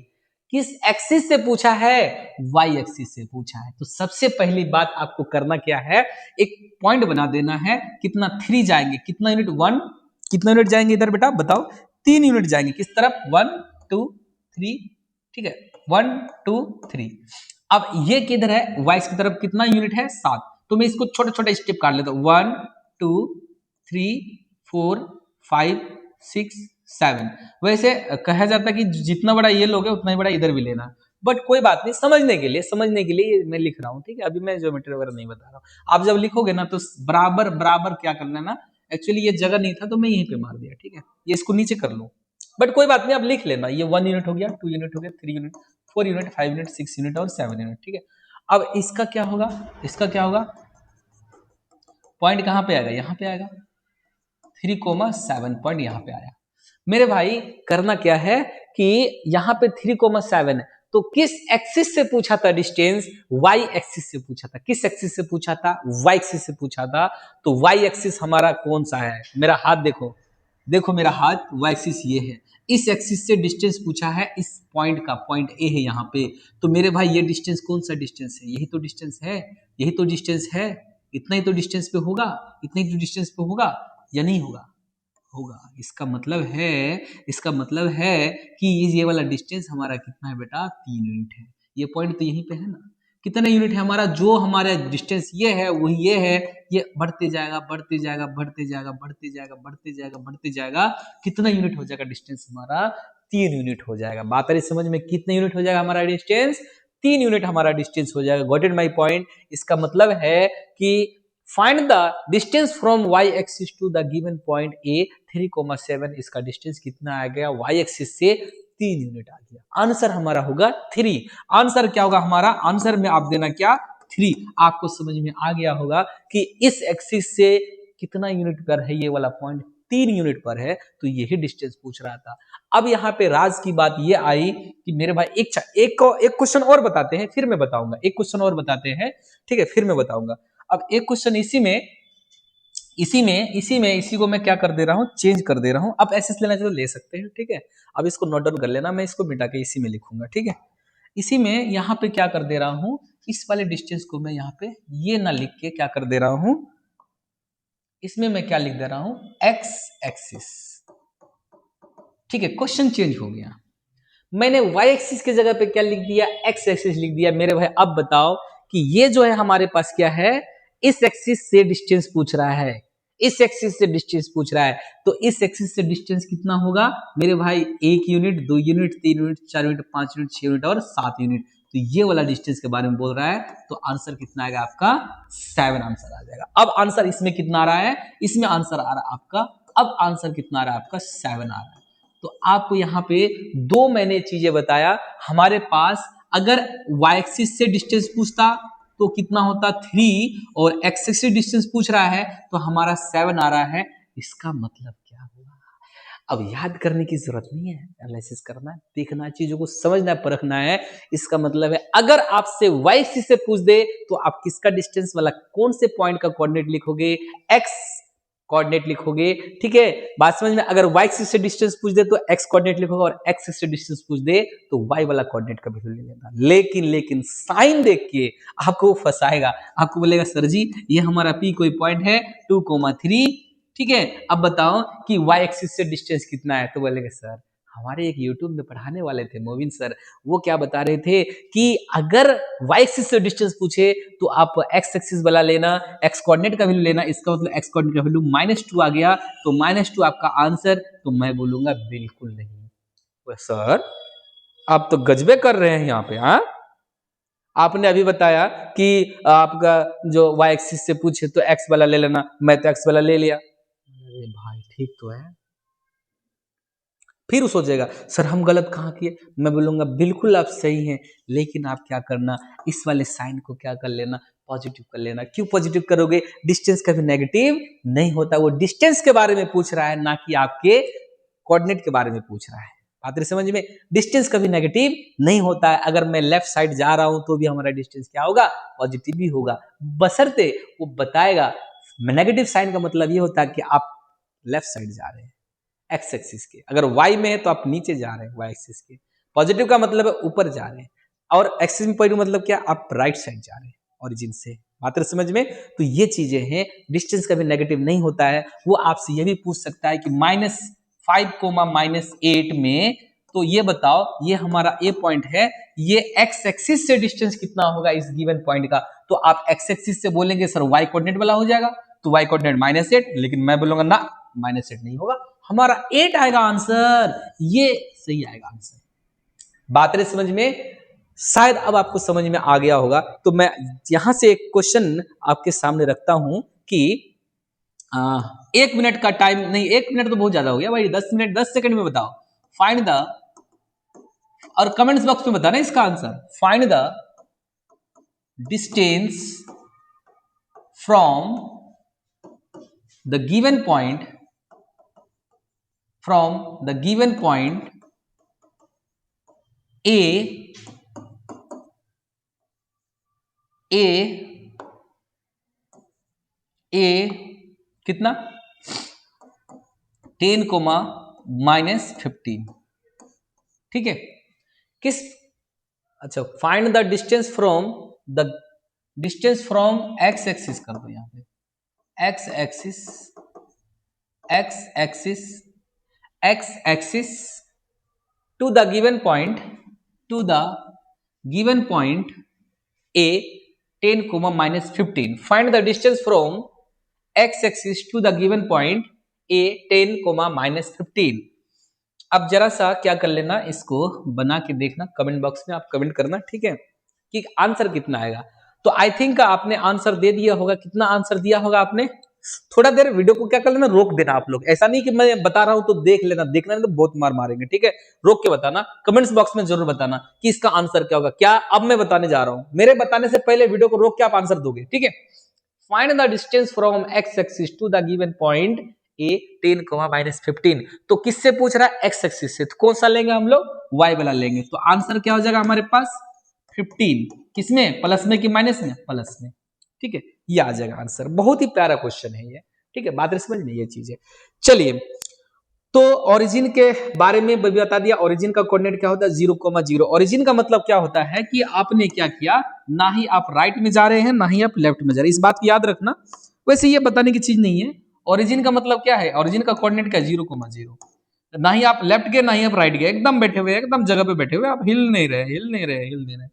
किस एक्सिस से पूछा है, वाई एक्सिस से पूछा है। तो सबसे पहली बात आपको करना क्या है, एक पॉइंट बना देना है, कितना 3 जाएंगे, कितना यूनिट 1, कितना यूनिट जाएंगे इधर बेटा बताओ, 3 यूनिट जाएंगे, किस तरफ, 1 2 3, ठीक है, 1 2 3। अब ये किधर है, वाइस की तरफ कितना यूनिट है, 7। तो मैं इसको छोटे छोटे स्टेप काट लेता हूं, 1 2 3 4 5 6 7। वैसे कहा जाता है कि जितना बड़ा ये लोगे उतना ही बड़ा इधर भी लेना, बट कोई बात नहीं, समझने के लिए मैं लिख रहा हूँ, ठीक है। अभी मैं ज्योमेट्री वगैरह नहीं बता रहा हूँ। आप जब लिखोगे ना तो बराबर बराबर क्या करना है ना, एक्चुअली ये जगह नहीं था तो मैं यहीं पे मार दिया, ठीक है। ये इसको नीचे कर लो, बट कोई बात नहीं, आप लिख लेना। ये 1 यूनिट हो गया, 2 यूनिट हो गया, 3 यूनिट, 4 यूनिट, 5 यूनिट, 6 यूनिट और 7 यूनिट, ठीक है। अब इसका क्या होगा, पॉइंट कहाँ पे आएगा, यहाँ पे आएगा, 3,7 पॉइंट यहाँ पे आया। मेरे भाई करना क्या है कि यहाँ पे 3,7 है, तो किस एक्सिस से पूछा था डिस्टेंस, वाई एक्सिस से पूछा था। किस एक्सिस से पूछा था, वाई एक्सिस से पूछा था। तो वाई एक्सिस हमारा कौन सा है, मेरा हाथ देखो मेरा हाथ, वाई एक्सिस ये है। इस एक्सिस से डिस्टेंस पूछा है, इस पॉइंट का, पॉइंट ए है यहाँ पे। तो मेरे भाई ये डिस्टेंस कौन सा डिस्टेंस है, यही तो डिस्टेंस है, इतना ही तो डिस्टेंस पे होगा, इतने ही तो डिस्टेंस पे होगा या नहीं होगा, होगा। इसका मतलब है कि ये वाला डिस्टेंस हमारा कितना है बेटा, 3 यूनिट है। ये पॉइंट तो यहीं पे है ना, कितना यूनिट है हमारा, जो हमारा डिस्टेंस ये है वही ये है। ये बढ़ते जाएगा, कितना यूनिट हो जाएगा डिस्टेंस हमारा, 3 यूनिट हो जाएगा। बात आ रही समझ में, कितने यूनिट हो जाएगा हमारा डिस्टेंस, 3 यूनिट हमारा डिस्टेंस हो जाएगा। Got it my point. इसका मतलब है कि find the distance from Y axis to the given point A, 3,7। इसका डिस्टेंस कितना आ गया, वाई एक्सिस से 3 यूनिट आ गया। आंसर हमारा होगा 3। आंसर क्या होगा हमारा, आंसर में आप देना क्या, 3। आपको समझ में आ गया होगा कि इस एक्सिस से कितना यूनिट पर है ये वाला पॉइंट, 3 यूनिट पर है, तो यही डिस्टेंस पूछ रहा था। अब यहाँ पे राज की बात ये आई कि मेरे भाई एक क्वेश्चन और बताते हैं, फिर मैं बताऊंगा। एक क्वेश्चन और बताते हैं, ठीक है, फिर मैं बताऊंगा। अब एक क्वेश्चन इसी को मैं क्या कर दे रहा हूं, चेंज कर दे रहा हूं। आप एसएस लेना चाहिए तो ले सकते हैं, ठीक है। अब इसको नोट डाउन कर लेना, मैं इसको मिटा के इसी में लिखूंगा, ठीक है। इसी में यहाँ पे क्या कर दे रहा हूं, इस वाले डिस्टेंस को मैं यहाँ पे ये ना लिख के क्या कर दे रहा हूं, इसमें मैं क्या लिख दे रहा हूं, एक्स एक्सिस, ठीक है। क्वेश्चन चेंज हो गया, मैंने वाई एक्सिस की जगह पे क्या लिख दिया, एक्स एक्सिस लिख दिया। मेरे भाई अब बताओ कि ये जो है हमारे पास क्या है, इस एक्सिस से डिस्टेंस पूछ रहा है, इस एक्सिस से डिस्टेंस पूछ रहा है। तो इस एक्सिस से डिस्टेंस कितना होगा मेरे भाई, 1 unit, 2 unit, 3 unit, 4 unit, 5 unit, 6 unit और 7 यूनिट। तो ये वाला डिस्टेंस के बारे में बोल रहा है। तो आंसर कितना आएगा आपका, 7 आंसर आ जाएगा। अब आंसर इसमें कितना आ रहा है, इसमें आंसर आ रहा है आपका, अब आंसर कितना आ रहा है आपका, 7 आ रहा है। तो आपको यहाँ पे 2 मैंने चीजें बताया। हमारे पास अगर वाई एक्सिस से डिस्टेंस पूछता तो कितना होता, 3, और एक्स एक्सिस से डिस्टेंस पूछ रहा है तो हमारा 7 आ रहा है। इसका मतलब क्या हुआ, अब याद करने की जरूरत नहीं है, एनालिसिस करना है, देखना है, चीजों को समझना है, परखना है। इसका मतलब है अगर आपसे वाई एक्सिस से पूछ दे तो आप किसका डिस्टेंस वाला कौन से पॉइंट का कोऑर्डिनेट लिखोगे, एक्स कोऑर्डिनेट लिखोगे, ठीक है। बात समझ में, अगर वाई एक्सिस से डिस्टेंस पूछ दे तो एक्स कोऑर्डिनेट लिखोगे, और एक्स एक्सिस से डिस्टेंस पूछ दे तो वाई वाला कोऑर्डिनेट का वैल्यू ले लेना। लेकिन साइन देख के आपको फंसाएगा, आपको बोलेगा सर जी ये हमारा पी कोई पॉइंट है 2,3, ठीक है। अब बताओ कि वाई एक्सिस से डिस्टेंस कितना है, तो बोलेगा सर हमारे एक यूट्यूब में पढ़ाने वाले थे मोविन सर, वो क्या बता रहे थे कि अगर वाई एक्सिस से डिस्टेंस पूछे तो आप एक्स एक्सिस वाला लेना, एक्स कोऑर्डिनेट का वैल्यू लेना। इसका मतलब एक्स कोऑर्डिनेट का वैल्यू -2 आ गया, तो -2 आपका आंसर। तो मैं बोलूंगा बिल्कुल नहीं सर, आप तो गजबे कर रहे हैं यहाँ पे। हाँ, आपने अभी बताया कि आपका जो वाई एक्सिस से पूछे तो एक्स वाला ले लेना, मैं तो एक्स वाला ले लिया। अरे भाई ठीक तो है, फिर सोचेगा सर हम गलत कहाँ किए, मैं बोलूंगा बिल्कुल आप सही हैं, लेकिन आप क्या करना, इस वाले साइन को क्या कर लेना, पॉजिटिव कर लेना। क्यों पॉजिटिव करोगे, डिस्टेंस कभी नेगेटिव नहीं होता, वो डिस्टेंस के बारे में पूछ रहा है, ना कि आपके कोऑर्डिनेट के बारे में पूछ रहा है। बात समझ में, डिस्टेंस कभी नेगेटिव नहीं होता है। अगर मैं लेफ्ट साइड जा रहा हूं तो भी हमारा डिस्टेंस क्या होगा, पॉजिटिव ही होगा, बशर्ते वो बताएगा। नेगेटिव साइन का मतलब ये होता है कि आप लेफ्ट साइड जा रहे हैं एक्स एक्सिस के, अगर वाई में है तो आप नीचे जा रहे हैं वाई एक्सिस के। पॉजिटिव का मतलब है ऊपर जा रहे हैं, और एक्सिस में पॉजिटिव मतलब क्या, आप राइट साइड जा रहे हैं ओरिजिन से। बात समझ में, तो ये चीजें हैं, डिस्टेंस कभी नेगेटिव नहीं होता है। वो आपसे ये भी पूछ सकता है कि -5, -8 में, तो ये बताओ ये हमारा ए पॉइंट है, ये एक्स एक्सिस से डिस्टेंस कितना होगा इस गिवन पॉइंट का। तो आप एक्स एक्सिस से बोलेंगे सर वाई कोऑर्डिनेट वाला हो जाएगा, तो वाई कोऑर्डिनेट -8, लेकिन मैं बोलूंगा ना -8 नहीं होगा, हमारा 8 आएगा आंसर, ये सही आएगा आंसर। बात रही समझ में, शायद अब आपको समझ में आ गया होगा। तो मैं यहां से एक क्वेश्चन आपके सामने रखता हूं कि 1 मिनट का टाइम नहीं, 1 मिनट तो बहुत ज्यादा हो गया भाई, 10 मिनट 10 सेकंड में बताओ। फाइंड द, और कमेंट्स बॉक्स में बताना इसका answer. Find the distance from the given point, from the given point A कितना 10, -15, ठीक है। किस, अच्छा find the distance from, the distance from X axis कर दो, यहां पे X axis, X axis, X axis to the given point, to the given point A 10, -15। Find the distance from X axis to the given point A 10, -15। अब जरा सा क्या कर लेना, इसको बना के देखना, कमेंट बॉक्स में आप कमेंट करना, ठीक है, कि आंसर कितना आएगा। तो आई थिंक आपने आंसर दे दिया होगा। कितना आंसर दिया होगा आपने? थोड़ा देर वीडियो को क्या कर लेना, रोक देना आप लोग। ऐसा नहीं कि मैं बता रहा हूं तो देख लेना, देखना नहीं तो बहुत मार मारेंगे, ठीक है। रोक के बताना, कमेंट्स बॉक्स में जरूर बताना कि इसका आंसर क्या होगा। क्या अब मैं बताने जा रहा हूं, मेरे बताने से पहले वीडियो को रोक के आप आंसर दोगे, ठीक है। Find the distance from X axis to the given point A 10, -15। तो किससे पूछ रहा है? एक्स एक्सिस से। तो कौन सा लेंगे हम लोग? वाई वाला लेंगे। तो आंसर क्या हो जाएगा हमारे पास? 15। किसमें? प्लस में कि माइनस में? प्लस में, ठीक है। ये आ जाएगा आंसर। बहुत ही प्यारा क्वेश्चन है ये, ठीक है। बात समझ में ये चीज है। चलिए, तो ओरिजिन के बारे में भी बता दिया। ओरिजिन का कोऑर्डिनेट क्या होता है? 0,0। ओरिजिन का मतलब क्या होता है कि आपने क्या किया, ना ही आप राइट में जा रहे हैं, ना ही आप लेफ्ट में जा रहे हैं। इस बात को याद रखना। वैसे ये बताने की चीज नहीं है। ओरिजिन का मतलब क्या है? ओरिजिन का कोऑर्डिनेट क्या है? 0,0। ना ही आप लेफ्ट गए, ना ही आप राइट गए, एकदम बैठे हुए, एकदम जगह पे बैठे हुए, आप हिल नहीं रहे, हिल नहीं रहे, हिल नहीं रहे,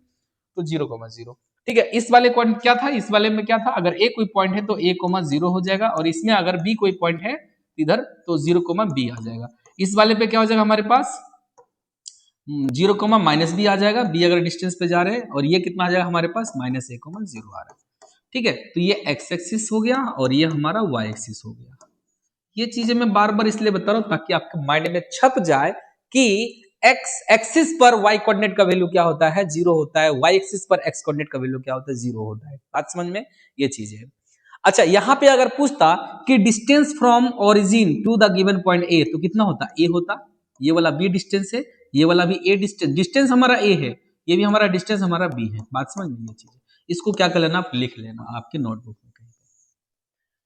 तो 0,0, ठीक है। इस वाले पॉइंट क्या था? इस वाले में क्या था? अगर ए कोई पॉइंट है तो a,0 हो जाएगा, और इसमें अगर बी कोई पॉइंट है इधर तो 0,b आ जाएगा। इस वाले पे क्या हो जाएगा हमारे पास? 0, माइनस बी आ जाएगा, बी अगर डिस्टेंस पे जा रहे हैं, और ये कितना आ जाएगा हमारे पास? -a,0 आ रहा है, ठीक है। तो ये एक्स एक्सिस हो गया और ये हमारा वाई एक्सिस हो गया। ये चीजें मैं बार बार इसलिए बता रहा हूं ताकि आपके माइंड में छप जाए कि एक्स एक्सिस पर वाई कोऑर्डिनेट का वैल्यू क्या होता है? 0 होता है। वाई एक्सिस पर एक्स कोऑर्डिनेट का वैल्यू क्या होता है? 0 होता है। बात समझ में? ये चीज है। अच्छा, यहां पे अगर पूछता कि distance from origin to the given point A, तो कितना होता? ए होता। ये वाला बी डिस्टेंस है, ये वाला भी ए डिस्टेंस, डिस्टेंस हमारा ए है, ये भी हमारा डिस्टेंस हमारा बी है। बात समझ में? ये चीज है। इसको क्या कर लेना, आप लिख लेना आपके नोटबुक में कहीं,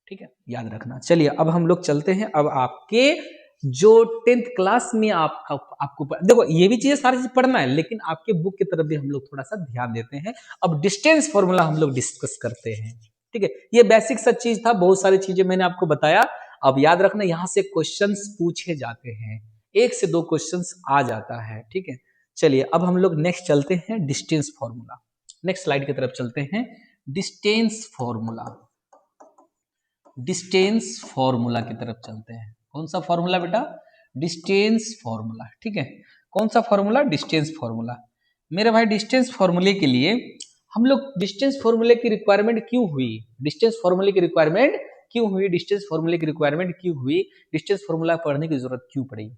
ठीक है, याद रखना। चलिए, अब हम लोग चलते हैं। अब आपके जो 10th क्लास में आपको देखो, ये भी चीजें सारी चीज पढ़ना है, लेकिन आपके बुक की तरफ भी हम लोग थोड़ा सा ध्यान देते हैं। अब डिस्टेंस फॉर्मूला हम लोग डिस्कस करते हैं, ठीक है। ये बेसिक सा चीज था, बहुत सारी चीजें मैंने आपको बताया। अब याद रखना, यहां से क्वेश्चंस पूछे जाते हैं, 1 से 2 क्वेश्चंस आ जाता है, ठीक है। चलिए, अब हम लोग नेक्स्ट चलते हैं, डिस्टेंस फॉर्मूला। नेक्स्ट स्लाइड की तरफ चलते हैं। डिस्टेंस फॉर्मूला, डिस्टेंस फॉर्मूला की तरफ चलते हैं। कौन सा फॉर्मूला बेटा? डिस्टेंस फॉर्मूला, ठीक है। कौन सा फॉर्मूला? Distance formula. मेरे भाई, डिस्टेंस फॉर्मूले के लिए हम लोग, डिस्टेंस फॉर्मूले की रिक्वायरमेंट क्यों हुई? डिस्टेंस फॉर्मूले की रिक्वायरमेंट क्यों हुई? डिस्टेंस फॉर्मूले की रिक्वायरमेंट क्यों हुई? डिस्टेंस फॉर्मूला पढ़ने की जरूरत क्यों पड़ी?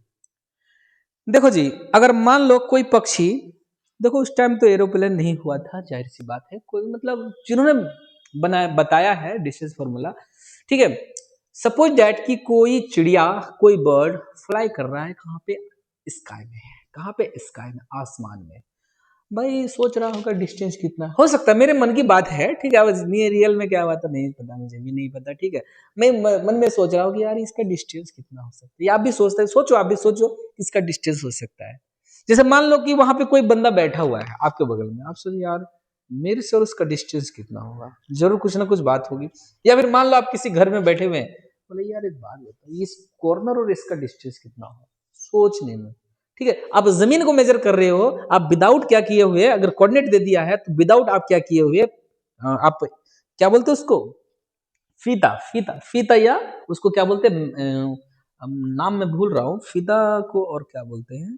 देखो जी, अगर मान लो कोई पक्षी, देखो उस टाइम तो एरोप्लेन नहीं हुआ था, जाहिर सी बात है, कोई मतलब जिन्होंने बनाया बताया है डिस्टेंस फॉर्मूला, ठीक है। सपोज दैट कि कोई चिड़िया, कोई बर्ड फ्लाई कर रहा है, कहाँ पे? स्काई में है। कहाँ पे? स्काई में, आसमान में। भाई सोच रहा होगा डिस्टेंस कितना हो सकता है, मेरे मन की बात है, ठीक है। अब रियल में क्या बात है नहीं पता, मुझे भी नहीं पता, ठीक है। मैं मन में सोच रहा हूँ कि यार इसका डिस्टेंस कितना हो सकता है, या आप भी सोचते हैं, सोचो, आप भी सोचो इसका डिस्टेंस हो सकता है। जैसे मान लो कि वहां पे कोई बंदा बैठा हुआ है आपके बगल में, आप सोचो यार मेरे से और उसका डिस्टेंस कितना होगा, जरूर कुछ ना कुछ बात होगी। या फिर मान लो आप किसी घर में बैठे हुए हैं, बोले यार एक बात बताओ, इस कॉर्नर और इसका डिस्टेंस कितना होगा, सोचने में, ठीक है। आप जमीन को मेजर कर रहे हो, आप विदाउट क्या किए हुए, अगर कोऑर्डिनेट दे दिया है तो विदाउट आप क्या किए हुए, आप क्या बोलते हैं उसको? फीता, फीता, फीता, या उसको क्या बोलते हैं? नाम मैं भूल रहा हूँ फीता को, और क्या बोलते हैं?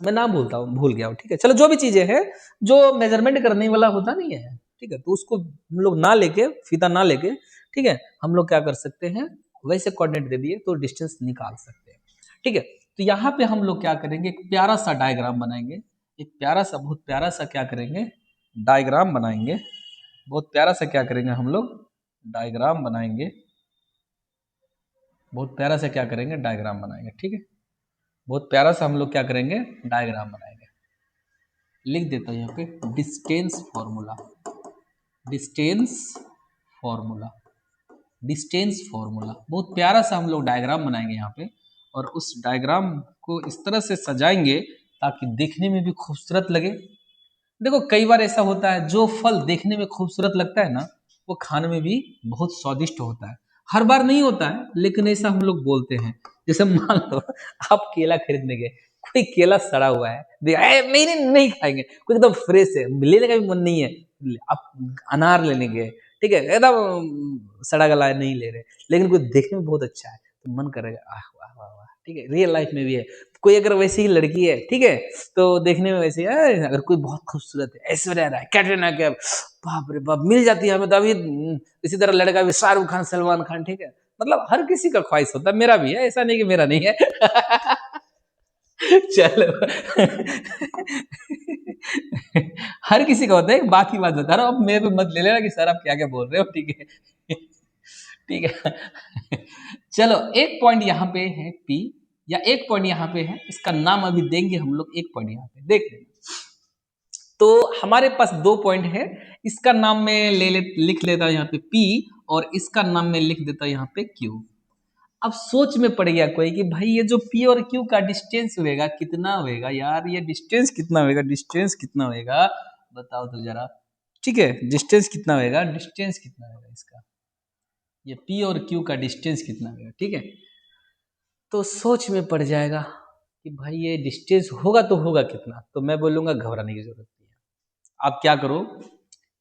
मैं नाम भूल गया हूँ, ठीक है। चलो जो भी चीजें हैं जो मेजरमेंट करने वाला होता नहीं है, ठीक है, तो उसको हम लोग ना लेके, फीता ना लेके, ठीक है, हम लोग क्या कर सकते हैं, वैसे कोऑर्डिनेट दे दिए तो डिस्टेंस निकाल सकते हैं, ठीक है। तो यहाँ पे हम लोग क्या करेंगे, एक प्यारा सा डायग्राम बनाएंगे, एक प्यारा सा, बहुत प्यारा सा क्या करेंगे, डायग्राम बनाएंगे, बहुत प्यारा सा क्या करेंगे हम लोग, डायग्राम बनाएंगे, बहुत प्यारा सा क्या करेंगे, डायग्राम बनाएंगे, ठीक है। बहुत प्यारा सा हम लोग क्या करेंगे, डायग्राम बनाएंगे। लिख देता हूँ यहाँ पे distance formula, distance formula, distance formula, बहुत प्यारा सा हम लोग डायग्राम बनाएंगे यहाँ पे, और उस डायग्राम को इस तरह से सजाएंगे ताकि देखने में भी खूबसूरत लगे। देखो कई बार ऐसा होता है, जो फल देखने में खूबसूरत लगता है ना, वो खाने में भी बहुत स्वादिष्ट होता है। हर बार नहीं होता है, लेकिन ऐसा हम लोग बोलते हैं। जैसे मान लो आप केला खरीदने गए, कोई केला सड़ा हुआ है, नहीं नहीं नहीं खाएंगे, कोई एकदम फ्रेश है, लेने का भी मन नहीं है, आप अनार लेने गए, ठीक है, एकदम सड़ा गला है, नहीं ले रहे, लेकिन कोई देखने में बहुत अच्छा है तो मन करेगा, आह वाह वाह वाह, ठीक है। रियल लाइफ में भी है, कोई अगर वैसी ही लड़की है, ठीक है, तो देखने में वैसे है, अगर कोय बहुत खूबसूरत है, ऐश्वर्या राय, कैटरीना कैफ, बाप रे बाप, मिल जाती है हमें तो अभी। इसी तरह लड़का भी शाहरुख खान, सलमान खान, ठीक है, मतलब हर किसी का ख्वाहिश होता है, मेरा भी है, ऐसा नहीं कि मेरा नहीं है। चलो। हर किसी का होता है, एक बाकी बात बता रहा हूँ, अब मेरे पे मत ले लेना कि सर आप क्या क्या बोल रहे हो, ठीक है। ठीक है। चलो एक पॉइंट यहाँ पे है पी, या एक पॉइंट यहाँ पे है, इसका नाम अभी देंगे हम लोग, एक पॉइंट यहाँ पे देख लेना। तो हमारे पास दो पॉइंट है, इसका नाम मैं लिख लेता हूं यहाँ पे P, और इसका नाम मैं लिख देता हूं यहाँ पे Q। अब सोच में पड़ गया कोई कि भाई ये जो P और Q का डिस्टेंस होएगा कितना होएगा यार, ये डिस्टेंस कितना होएगा, डिस्टेंस कितना होएगा, बताओ तो जरा, ठीक है, डिस्टेंस कितना होएगा, डिस्टेंस कितना होएगा इसका, ये P और Q का डिस्टेंस कितना होएगा, ठीक है। तो सोच में पड़ जाएगा कि भाई ये डिस्टेंस होगा तो होगा कितना, तो मैं बोलूंगा घबराने की जरूरत नहीं है। आप क्या करो,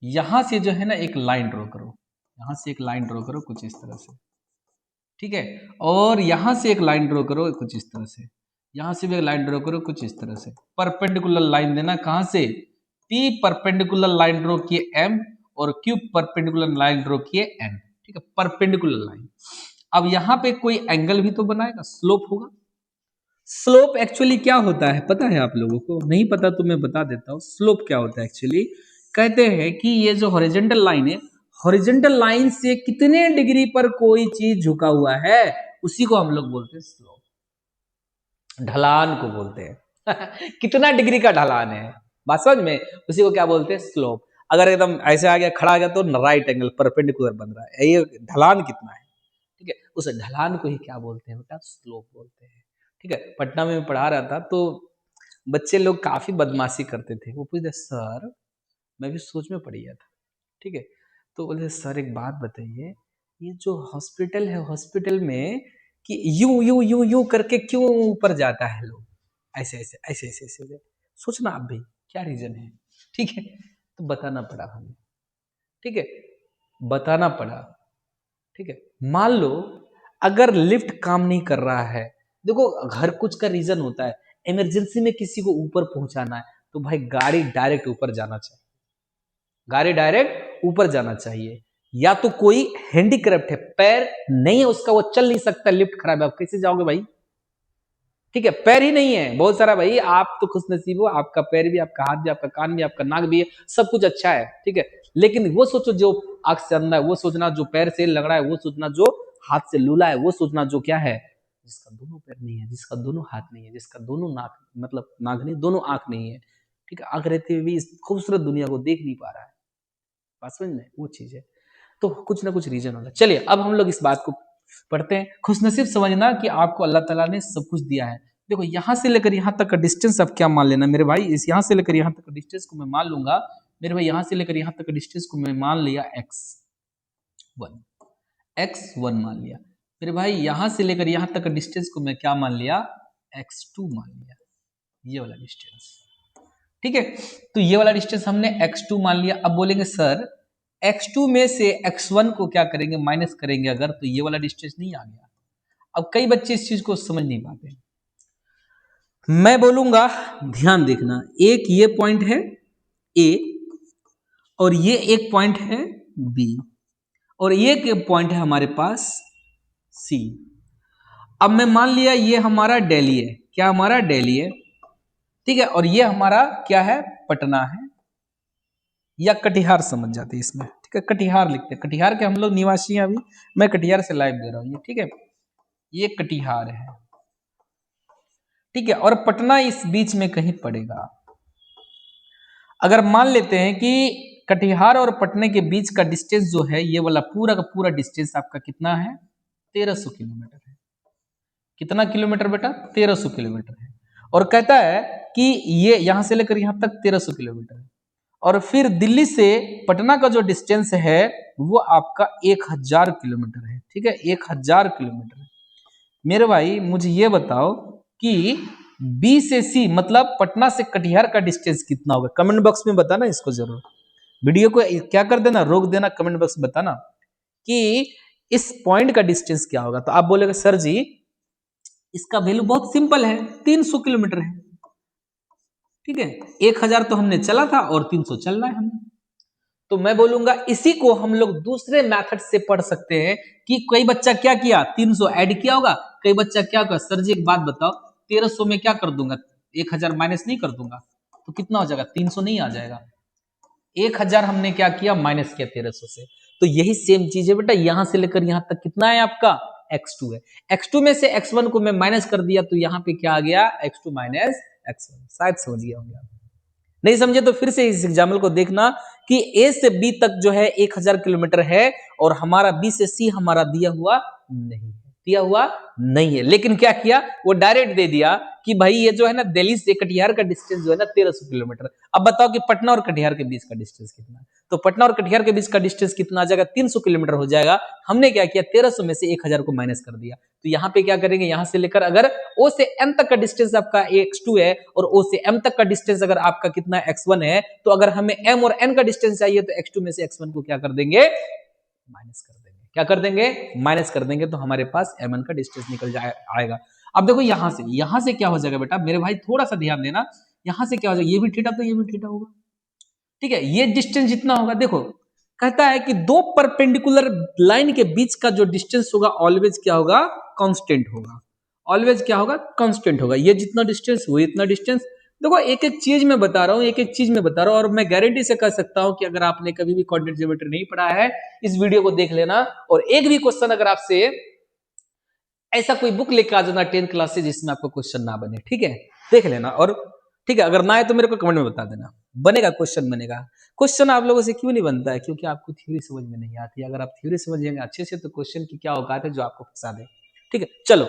यहां से जो है ना एक लाइन ड्रॉ करो, यहां से एक लाइन ड्रॉ करो कुछ इस तरह से, ठीक है, और यहां से एक लाइन ड्रॉ करो कुछ इस तरह से, यहां से भी एक लाइन ड्रॉ करो कुछ इस तरह से, परपेंडिकुलर लाइन देना, कहां से, P परपेंडिकुलर लाइन ड्रॉ किए M, और Q परपेंडिकुलर लाइन ड्रॉ किए N, ठीक है, परपेंडिकुलर लाइन। अब यहाँ पे कोई एंगल भी तो बनाएगा, स्लोप होगा। स्लोप एक्चुअली क्या होता है पता है आप लोगों को, नहीं पता तो मैं बता देता हूँ, स्लोप क्या होता है एक्चुअली, कहते हैं कि ये जो हॉरिजॉन्टल लाइन है, हॉरिजॉन्टल लाइन से कितने डिग्री पर कोई चीज झुका हुआ है, उसी को हम लोग बोलते हैं स्लोप, ढलान को बोलते हैं। कितना डिग्री का ढलान है, बात समझ में, उसी को क्या बोलते हैं, स्लोप। अगर एकदम ऐसे आ गया, खड़ा आ गया, तो राइट एंगल परपेंडिकुलर बन रहा है, ये ढलान कितना है, ठीक है, उस ढलान को ही क्या बोलते हैं बेटा, स्लोप बोलते हैं, ठीक है। पटना में मैं पढ़ा रहा था, तो बच्चे लोग काफी बदमाशी करते थे, वो पूछते सर, मैं भी सोच में पड़ गया था, ठीक है, तो बोले सर एक बात बताइए, ये जो हॉस्पिटल है, हॉस्पिटल में कि यूं यूं यूं यूं करके क्यों ऊपर जाता है लोग, ऐसे ऐसे ऐसे ऐसे ऐसे, ऐसे। सोचना आप भी क्या रीजन है, ठीक है, तो बताना पड़ा हमें, ठीक है, बताना पड़ा, ठीक है। मान लो अगर लिफ्ट काम नहीं कर रहा है, देखो हर कुछ का रीजन होता है, इमरजेंसी में किसी को ऊपर पहुंचाना है, तो भाई गाड़ी डायरेक्ट ऊपर जाना चाहिए, गाड़ी डायरेक्ट ऊपर जाना चाहिए, या तो कोई हैंडीक्राफ्ट है, पैर नहीं है उसका, वो चल नहीं सकता, लिफ्ट खराब है, आप कैसे जाओगे भाई, ठीक है, पैर ही नहीं है बहुत सारा, भाई आप तो खुश नसीब हो, आपका पैर भी, आपका हाथ भी, आपका कान भी, आपका नाक भी है, सब कुछ अच्छा है, ठीक है, लेकिन वो सोचो जो आंख से अंधा है, वो सोचना जो पैर से लंगड़ा है, वो सोचना जो हाथ से लूला है, वो सोचना जो क्या है, जिसका दोनों पैर नहीं है, जिसका दोनों हाथ नहीं है, जिसका दोनों नाक, मतलब नाक नहीं, दोनों आंख नहीं है, ठीक है, आंख रहते हुए भी इस खूबसूरत दुनिया को देख नहीं पा रहा है, बात समझ में, वो चीज है। तो कुछ ना कुछ रीजन होगा। चलिए अब हम लोग इस बात को पढ़ते हैं। खुशनसीब समझना कि आपको अल्लाह ताला ने सब कुछ दिया है। देखो यहां से लेकर यहां तक का डिस्टेंस आप क्या मान लेना मेरे भाई, इस यहां से लेकर यहां तक का डिस्टेंस को मैं मान लूंगा मेरे भाई, यहां से लेकर यहां तक का डिस्टेंस को मैं मान लिया x1, x1 मान लिया मेरे भाई, यहां से लेकर यहां तक का डिस्टेंस को मैं क्या मान लिया, x2 मान लिया, ये वाला डिस्टेंस, ठीक है। तो ये वाला डिस्टेंस हमने x2 मान लिया। अब बोलेंगे सर x2 में से x1 को क्या करेंगे, माइनस करेंगे अगर, तो ये वाला डिस्टेंस नहीं आ गया। अब कई बच्चे इस चीज को समझ नहीं पाते, मैं बोलूंगा, ध्यान देखना, एक ये पॉइंट है ए और ये एक पॉइंट है बी और ये एक पॉइंट है हमारे पास सी। अब मैं मान लिया ये हमारा दिल्ली है, क्या हमारा दिल्ली है, ठीक है, और ये हमारा क्या है, पटना है या कटिहार समझ जाते हैं इसमें, ठीक है, कटिहार लिखते हैं, कटिहार के हम लोग निवासी हैं, अभी मैं कटिहार से लाइव दे रहा हूं ये, ठीक है, ये कटिहार है, ठीक है, और पटना इस बीच में कहीं पड़ेगा। अगर मान लेते हैं कि कटिहार और पटने के बीच का डिस्टेंस जो है, ये वाला पूरा का पूरा डिस्टेंस आपका कितना है, 1300 किलोमीटर है। कितना किलोमीटर बेटा, 1300 किलोमीटर है। और कहता है कि ये यहां से लेकर यहां तक 1300 किलोमीटर है, और फिर दिल्ली से पटना का जो डिस्टेंस है वो आपका 1000 किलोमीटर है, ठीक है, 1000 किलोमीटर है। मेरे भाई मुझे ये बताओ कि बी से सी मतलब पटना से कटिहार का डिस्टेंस कितना होगा, कमेंट बॉक्स में बताना इसको जरूर, वीडियो को क्या कर देना, रोक देना, कमेंट बॉक्स में बताना कि इस पॉइंट का डिस्टेंस क्या होगा। तो आप बोलेगा सर जी इसका वैल्यू बहुत सिंपल है, 300 किलोमीटर है, ठीक है, 1000 तो हमने चला था और 300 चलना है हमें। तो मैं बोलूंगा इसी को हम लोग दूसरे मेथड से पढ़ सकते हैं कि कोई बच्चा क्या किया, 300 ऐड किया होगा, कई बच्चा क्या होगा, सर जी एक बात बताओ 1300 में क्या कर दूंगा, 1000 माइनस नहीं कर दूंगा तो कितना हो जाएगा, 300 नहीं आ जाएगा, 1000 हमने क्या किया, माइनस किया 1300 से। तो यही सेम चीज है बेटा, यहां से लेकर यहां तक कितना है आपका, x2 है, x2 में से x1 को मैं माइनस कर दिया तो यहाँ पे क्या आ गया, x2 माइनस x1। शायद समझ गया होंगे आप, नहीं समझे तो फिर से इस एग्जाम्पल को देखना कि ए से बी तक जो है 1000 किलोमीटर है और हमारा बी से सी हमारा दिया हुआ नहीं है, दिया हुआ नहीं है, लेकिन क्या किया वो डायरेक्ट दे दिया कि भाई ये जो है ना दिल्ली से कटिहार का डिस्टेंस जो है ना 1300 किलोमीटर। अब बताओ कि पटना और कटिहार के बीच का डिस्टेंस कितना है, तो पटना और कटिहार के बीच का डिस्टेंस कितना आ जाएगा, 300 किलोमीटर हो जाएगा। हमने क्या किया 1300 में से 1000 को माइनस कर दिया, तो यहाँ पे क्या करेंगे, यहां से लेकर अगर ओ से एम तक का डिस्टेंस आपका x2 है और ओ से एम तक का डिस्टेंस अगर आपका कितना x1 है, तो अगर हमें m और n का डिस्टेंस चाहिए तो x2 में से x1 को क्या कर देंगे, माइनस कर देंगे, क्या कर देंगे, माइनस कर देंगे, तो हमारे पास mn का डिस्टेंस निकल जाए आएगा। अब देखो यहां से क्या हो जाएगा बेटा, मेरे भाई थोड़ा सा ध्यान देना, यहां से क्या हो जाएगा, ये भी थीटा तो ये भी थीटा होगा, ठीक है, ये डिस्टेंस जितना होगा, देखो कहता है कि दो परपेंडिकुलर लाइन के बीच का जो डिस्टेंस होगा ऑलवेज क्या होगा, कांस्टेंट होगा, ऑलवेज क्या होगा, कांस्टेंट होगा, ये जितना डिस्टेंस वो इतना डिस्टेंस। देखो एक एक चीज मैं बता रहा हूं, एक एक चीज मैं बता रहा हूं, और मैं गारंटी से कह सकता हूं कि अगर आपने कभी भी क्वाड्रेटिक ज्योमेट्री नहीं पढ़ा है इस वीडियो को देख लेना, और एक भी क्वेश्चन अगर आपसे ऐसा कोई बुक लेकर आ जाना 10th क्लास से जिसमें आपको क्वेश्चन ना बने, ठीक है, देख लेना, और ठीक है अगर ना आए तो मेरे को कमेंट में बता देना, बनेगा क्वेश्चन बनेगा। क्वेश्चन आप लोगों से क्यों नहीं बनता है, क्योंकि आपको थ्योरी समझ में नहीं आती, अगर आप थ्योरी समझेंगे अच्छे से तो क्वेश्चन की क्या औकात है जो आपको फंसा दे, ठीक है। चलो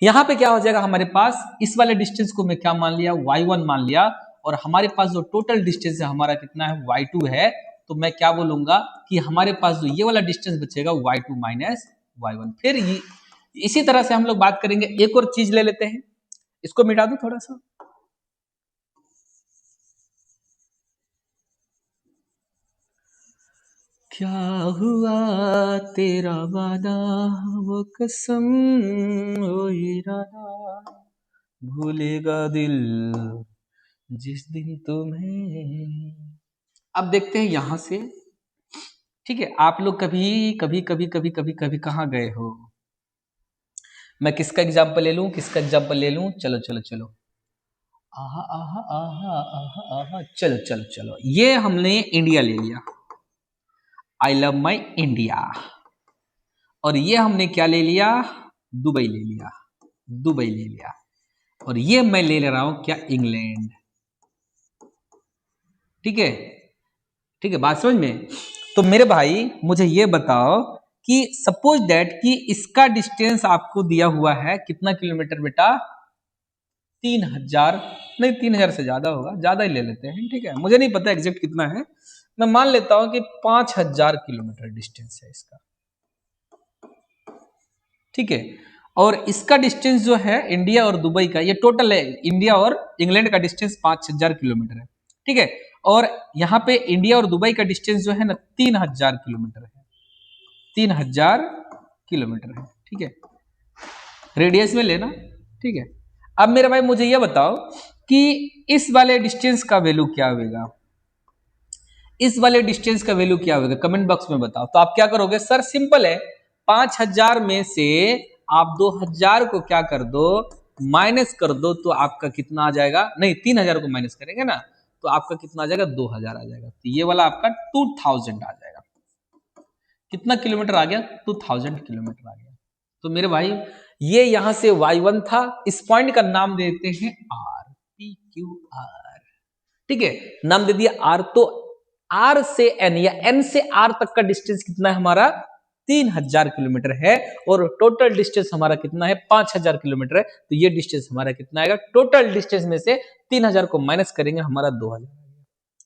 यहाँ पे क्या हो जाएगा, हमारे पास इस वाले डिस्टेंस को मैं क्या मान लिया, y1 मान लिया, और हमारे पास जो टोटल डिस्टेंस है हमारा कितना है, y2 है, तो मैं क्या बोलूंगा कि हमारे पास जो ये वाला डिस्टेंस बचेगा y2 माइनस y1। फिर इसी तरह से हम लोग बात करेंगे, एक और चीज ले लेते हैं, इसको मिटा दो थोड़ा सा, क्या हुआ तेरा वादा वो कसम वो इरादा भूलेगा दिल जिस दिन तुम्हें। अब देखते हैं यहां से, ठीक है, आप लोग कभी कभी कभी कभी कभी कभी कहाँ गए हो, मैं किसका एग्जाम्पल ले लूं, किसका एग्जाम्पल ले लूं, चलो चलो चलो, आहा आहा आहा आहा आहा, चलो चलो चलो, ये हमने इंडिया ले लिया, आई लव माई इंडिया, और ये हमने क्या ले लिया, दुबई ले लिया, दुबई ले लिया, और ये मैं ले रहा हूं क्या, इंग्लैंड, ठीक है, ठीक है, बात समझ में। तो मेरे भाई मुझे ये बताओ कि सपोज दैट कि इसका डिस्टेंस आपको दिया हुआ है कितना किलोमीटर बेटा, 3000, नहीं 3000 से ज्यादा होगा, ज्यादा ही ले लेते हैं, ठीक है, मुझे नहीं पता एग्जैक्ट कितना है, मैं मान लेता हूं कि 5000 किलोमीटर डिस्टेंस है इसका, ठीक है, और इसका डिस्टेंस जो है इंडिया और दुबई का, ये टोटल है इंडिया और इंग्लैंड का डिस्टेंस 5000 किलोमीटर है, ठीक है, और यहाँ पे इंडिया और दुबई का डिस्टेंस जो है ना 3000 किलोमीटर है, 3000 किलोमीटर है, ठीक है, रेडियस में लेना, ठीक है। अब मेरे भाई मुझे ये बताओ कि इस वाले डिस्टेंस का वैल्यू क्या होगा, इस वाले डिस्टेंस का वैल्यू क्या होगा, कमेंट बॉक्स में बताओ। तो आप क्या करोगे सर, सिंपल है, 5000 में से आप 2000 को क्या कर दो, माइनस कर दो, तो आपका कितना आ जाएगा, नहीं 3000 को माइनस करेंगे ना, तो आपका कितना आ जाएगा, 2000 आ जाएगा। तो ये वाला आपका 2000 आ जाएगा। कितना किलोमीटर आ गया, 2000 किलोमीटर आ गया। तो मेरे भाई ये यहां से y1 था, इस पॉइंट का नाम देते हैं आर, पी क्यू आर, ठीक है, नाम दे दिया आर। तो आर से एन या एन से आर तक का डिस्टेंस कितना है हमारा, 3000 किलोमीटर है, और टोटल डिस्टेंस हमारा कितना है, 5000 किलोमीटर है। तो ये डिस्टेंस हमारा कितना आएगा, टोटल डिस्टेंस में से 3000 को माइनस करेंगे, हमारा 2000।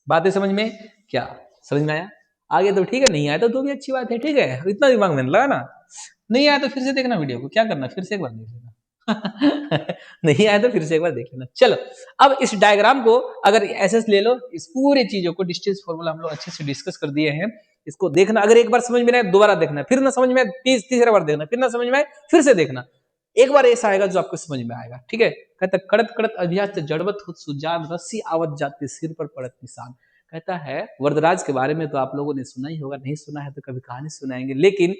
बात है समझ में, क्या समझ में आया, आगे तो ठीक है, नहीं आया तो भी अच्छी बात है, ठीक है, इतना दिमाग में लगा ना, नहीं आया तो फिर से देखना वीडियो को, क्या करना, फिर से एक बार देख लेना नहीं आया तो फिर से एक बार देख लेना। चलो अब इस डायग्राम को अगर ऐसे ले लो, इस पूरी चीजों को डिस्टेंस फॉर्मूला हम लोग अच्छे से डिस्कस कर दिए हैं, इसको देखना, अगर एक बार समझ में आए दोबारा देखना, फिर ना समझ में आए तीसरा बार देखना, फिर ना समझ में आए फिर से देखना, एक बार ऐसा आएगा जो आपको समझ में आएगा, ठीक है। कहता कड़त कड़त अभ्यास जड़वत हो सुजान, रस्सी आवत जाती सिर पर पड़त निशान। कहता है वरदराज के बारे में तो आप लोगों ने सुना ही होगा, नहीं सुना है तो कभी कहानी सुनाएंगे, लेकिन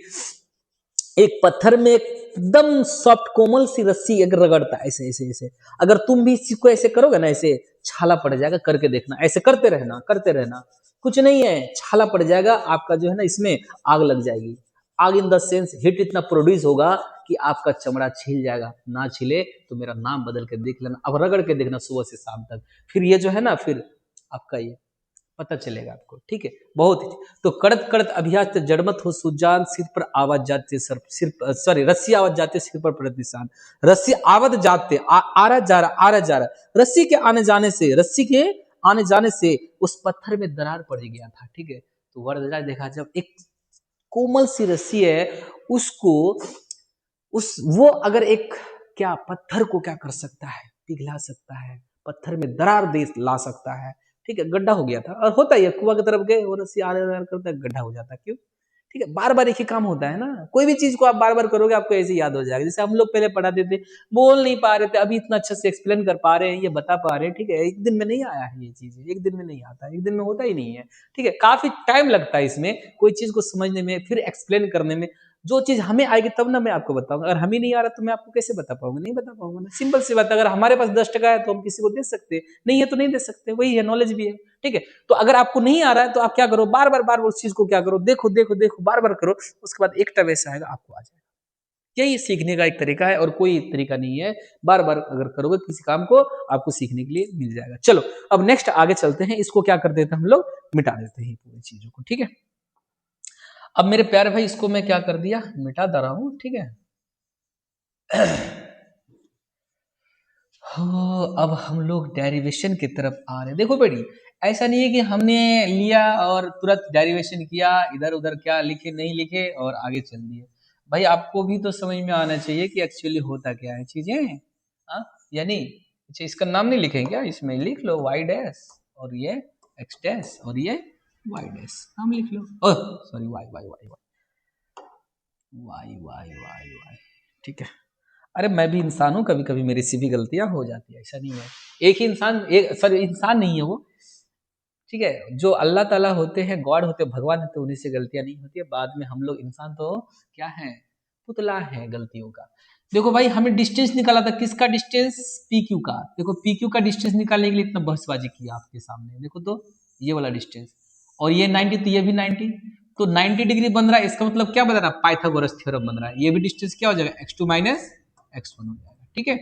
एक पत्थर में एकदम सॉफ्ट कोमल सी रस्सी अगर रगड़ता है ऐसे ऐसे ऐसे, अगर तुम भी इसी को ऐसे करोगे ना, ऐसे छाला पड़ जाएगा, करके देखना, ऐसे करते रहना करते रहना, कुछ नहीं है, छाला पड़ जाएगा आपका, जो है ना इसमें आग लग जाएगी, आग इन द सेंस हीट इतना प्रोड्यूस होगा कि आपका चमड़ा छिल जाएगा, ना छिले तो मेरा नाम बदल के देख लेना, अब रगड़ के देखना सुबह से शाम तक, फिर ये जो है ना, फिर आपका ये पता चलेगा आपको, ठीक है, बहुत ही। तो कड़त कड़त अभ्यास जड़मत हो सुजान, सिर पर आवाज जाते सर, सिर सॉरी रस्सी आवाज जाते सिर पर पड़त निशान, रस्सी आवत जाते आ रहा जा रहा, रस्सी के आने जाने से, रस्सी के आने जाने से उस पत्थर में दरार पड़ गया था, ठीक है। तो वरदराज देखा, जब एक कोमल सी रस्सी है, उसको उस वो अगर एक क्या पत्थर को क्या कर सकता है, पिघला सकता है, पत्थर में दरार दे ला सकता है, ठीक है, गड्ढा हो गया था, और होता ही है, कुआं की तरफ गए और रस्सी आर करता है, गड्ढा हो जाता है, क्यों, ठीक है, बार बार एक ही काम होता है ना, कोई भी चीज को आप बार बार करोगे आपको ऐसे याद हो जाएगा। जैसे हम लोग पहले पढ़ाते थे, बोल नहीं पा रहे थे, अभी इतना अच्छे से एक्सप्लेन कर पा रहे हैं, ये बता पा रहे हैं, ठीक है, एक दिन में नहीं आया है ये चीज, एक दिन में नहीं आता, एक दिन में होता ही नहीं है, ठीक है, काफी टाइम लगता है इसमें कोई चीज को समझने में, फिर एक्सप्लेन करने में। जो चीज हमें आएगी तब ना मैं आपको बताऊंगा, अगर हमें नहीं आ रहा तो मैं आपको कैसे बता पाऊंगा, नहीं बता पाऊंगा ना, सिंपल सी बात है, अगर हमारे पास 10 टका है तो हम किसी को दे सकते हैं, नहीं है तो नहीं दे सकते, वही है, नॉलेज भी है, ठीक है। तो अगर आपको नहीं आ रहा है तो आप क्या करो, बार बार उस चीज को क्या करो, देखो देखो देखो, बार बार करो, उसके बाद एक टाइम ऐसा आएगा आपको आ जाएगा। यही सीखने का एक तरीका है, और कोई तरीका नहीं है, बार बार अगर करोगे किसी काम को आपको सीखने के लिए मिल जाएगा। चलो अब नेक्स्ट आगे चलते हैं, इसको क्या कर देते हैं हम लोग, मिटा देते हैं पूरी चीजों को, ठीक है। अब मेरे प्यारे भाई इसको मैं क्या कर दिया, मिटा दे रहा हूं, ठीक है। हो अब हम लोग डेरिवेशन की तरफ आ रहे हैं। देखो बेटी, ऐसा नहीं है कि हमने लिया और तुरंत डेरिवेशन किया, इधर उधर क्या लिखे नहीं लिखे और आगे चल दिए। भाई आपको भी तो समझ में आना चाहिए कि एक्चुअली होता क्या है चीजें, हाँ, यानी अच्छा इसका नाम नहीं लिखेंगे क्या, इसमें लिख लो वाई डैश, और ये एक्स डैश, और ये वाई डैश, नाम लिख लो, oh sorry Y Y Y Y Y Y Y, ठीक है। अरे मैं भी इंसान हूँ, कभी कभी मेरी सी भी गलतियां हो जाती है, ऐसा नहीं है, एक ही इंसान, एक सॉरी इंसान नहीं है वो, ठीक है, जो अल्लाह ताला होते हैं, गॉड होते हैं, भगवान होते हैं, उन्हीं से गलतियां नहीं होती है, बाद में हम लोग इंसान तो क्या है, पुतला है गलतियों का। देखो भाई हमें डिस्टेंस निकाला था, किसका डिस्टेंस, पी क्यू का, देखो पी क्यू का डिस्टेंस निकालने के लिए इतना बहसबाजी किया आपके सामने, देखो तो ये वाला डिस्टेंस, और ये 90 तो ये भी 90, तो 90 डिग्री बन रहा है, इसका मतलब क्या बन रहा है, पाइथागोरस थ्योरम बन रहा है, ये भी डिस्टेंस क्या हो जाएगा, x2 माइनस x1 हो जाएगा, ठीक है।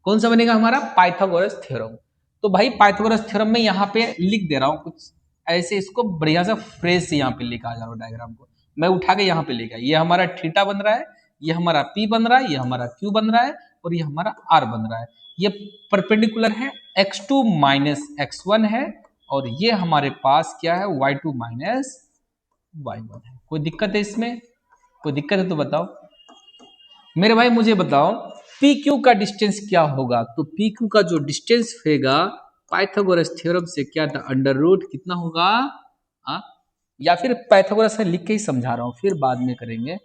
कौन सा बनेगा हमारा, पाइथागोरस थ्योरम। तो भाई पाइथागोरस थ्योरम में यहाँ पे लिख दे रहा हूँ कुछ ऐसे, इसको बढ़िया सा फ्रेज से यहाँ पे लिखा जा रहा हूँ, डायग्राम को मैं उठा के यहाँ पे लेकर, ये हमारा थीटा बन रहा है, ये हमारा पी बन रहा है, ये हमारा क्यू बन रहा है, और ये हमारा आर बन रहा है, ये परपेंडिकुलर है, x2 माइनस x1 है, और ये हमारे पास क्या है, y2 माइनस y1 है। कोई दिक्कत है इसमें, कोई दिक्कत है तो बताओ मेरे भाई, मुझे बताओ पी क्यू का डिस्टेंस क्या होगा, तो पी क्यू का जो डिस्टेंस होगा पाइथागोरस थ्योरम से क्या था, अंडर रूट कितना होगा, आ? या फिर पाइथागोरस से लिख के ही समझा रहा हूं, फिर बाद में करेंगे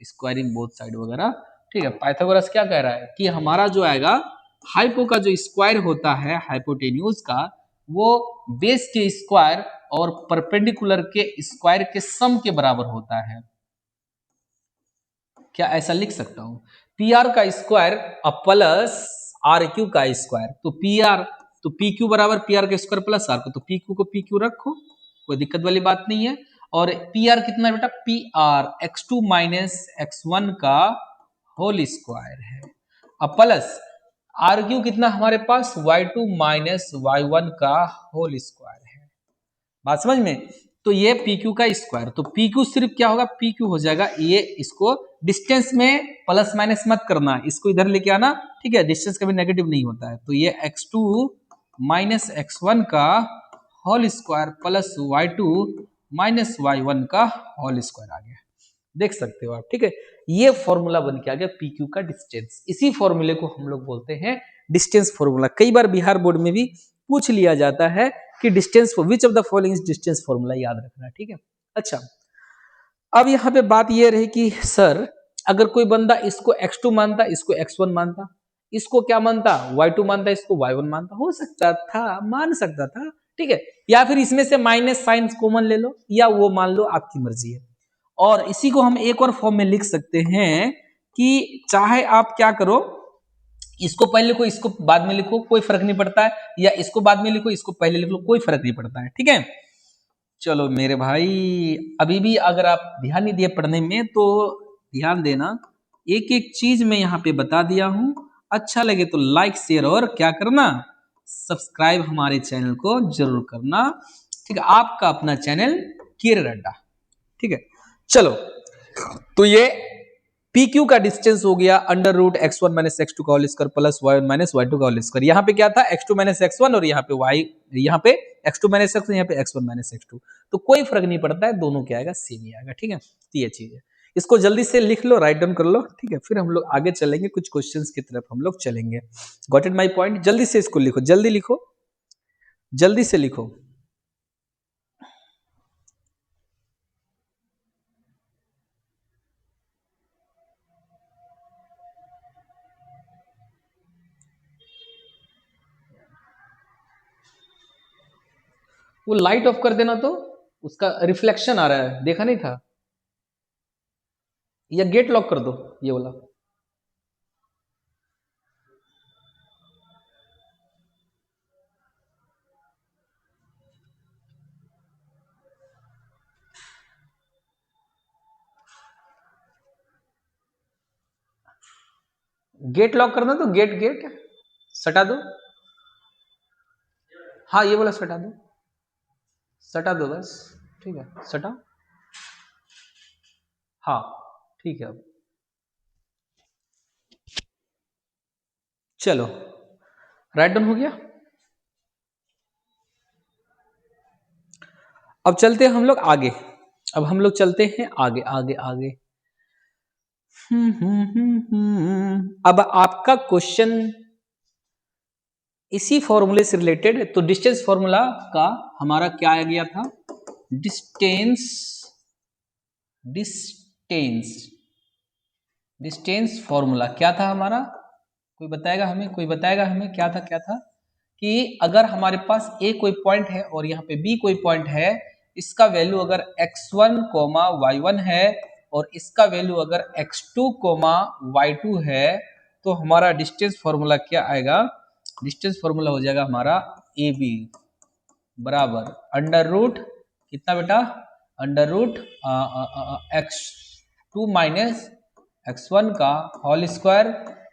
स्क्वायरिंग बोथ साइड वगैरह, ठीक है। पाइथागोरस क्या कह रहा है कि हमारा जो आएगा हाइपो का जो स्क्वायर होता है हाइपोटेन्यूज का, वो बेस के स्क्वायर और परपेंडिकुलर के स्क्वायर के सम के बराबर होता है। क्या ऐसा लिख सकता हूं? पी आर का स्क्वायर प्लस आर क्यू का स्क्वायर, तो पी आर तो पी क्यू बराबर पी आर का स्क्वायर प्लस आर को पी क्यू रखो, कोई दिक्कत वाली बात नहीं है। और पी आर कितना है बेटा? P R X two minus X one का होल स्क्वायर है, अब प्लस आर क्यू कितना हमारे पास? Y two minus Y one का होल स्क्वायर है। बात समझ में? तो ये पी क्यू का स्क्वायर, तो पी क्यू सिर्फ क्या होगा? पी क्यू हो जाएगा ये, इसको डिस्टेंस में प्लस माइनस मत करना, इसको इधर लेके आना, ठीक है? डिस्टेंस कभी नेगेटिव नहीं होता है। तो ये X two minus X one का whole square plus Y two minus Y one का होल स्क्वायर आ गया, देख सकते हो आप, ठीक है? ये फॉर्मूला बन के आ गया पी क्यू का डिस्टेंस। इसी फॉर्मूले को हम लोग बोलते हैं डिस्टेंस फॉर्मूला। कई बार बिहार बोर्ड में भी पूछ लिया जाता है कि distance which of the following distance formula, याद रखना, ठीक है? अच्छा, अब यहाँ पे बात ये रही कि सर अगर कोई बंदा इसको x2 मानता, इसको x1 मानता, इसको क्या मानता? y2 मानता, इसको y1 मानता, हो सकता था, मान सकता था, ठीक है? या फिर इसमें से माइनस साइन कॉमन ले लो या वो मान लो, आपकी मर्जी है। और इसी को हम एक और फॉर्म में लिख सकते हैं कि चाहे आप क्या करो, इसको पहले लिखो, इसको बाद में लिखो, कोई फर्क नहीं पड़ता है, या इसको बाद में लिखो, इसको पहले लिख लो, कोई फर्क नहीं पड़ता है, ठीक है? चलो मेरे भाई, अभी भी अगर आप ध्यान नहीं दिए पढ़ने में तो ध्यान देना, एक एक चीज मैं यहाँ पे बता दिया हूं। अच्छा लगे तो लाइक शेयर और क्या करना, सब्सक्राइब हमारे चैनल को जरूर करना, ठीक है? आपका अपना चैनल किर अड्डा, ठीक है? चलो, तो ये पी क्यू का डिस्टेंस हो गया under root X one minus X two का whole square plus Y one minus Y two का होल स्क्वायर। यहाँ पे क्या था? X two minus X one, और यहाँ पे वाई, यहाँ पे एक्स टू माइनस एक्स, यहाँ पे X one minus X two, तो कोई फर्क नहीं पड़ता है, दोनों क्या आएगा? सेम ही आएगा, ठीक है? तो ये चीज है, इसको जल्दी से लिख लो, राइट डाउन कर लो, ठीक है? फिर हम लोग आगे चलेंगे, कुछ क्वेश्चंस की तरफ हम लोग चलेंगे। Got it my point? जल्दी से इसको लिखो, जल्दी लिखो, जल्दी से लिखो। वो लाइट ऑफ कर देना, तो उसका रिफ्लेक्शन आ रहा है, देखा नहीं था? या गेट लॉक कर दो ये वाला। गेट लॉक करना, तो गेट गेट सटा दो। हाँ ये वाला सटा दो, सटा दो बस, ठीक है? सटा, हाँ ठीक है। अब चलो, राइट डाउन हो गया। अब चलते हैं हम लोग आगे, अब हम लोग चलते हैं आगे आगे आगे। अब आपका क्वेश्चन इसी फॉर्मूले से रिलेटेड है, तो डिस्टेंस फॉर्मूला का हमारा क्या आ गया था? डिस्टेंस, डिस्टेंस, डिस्टेंस फॉर्मूला क्या था हमारा? कोई बताएगा हमें? कोई बताएगा हमें क्या था? क्या था कि अगर हमारे पास ए कोई पॉइंट है और यहाँ पे बी कोई पॉइंट है, इसका वैल्यू अगर x1 कोमा y1 है और इसका वैल्यू अगर x2 कोमा y2 है, तो हमारा डिस्टेंस फॉर्मूला क्या आएगा? डिस्टेंस फॉर्मूला हो जाएगा हमारा ए बी बराबर अंडर रूट कितना बेटा? Under root x2 minus x1 का whole square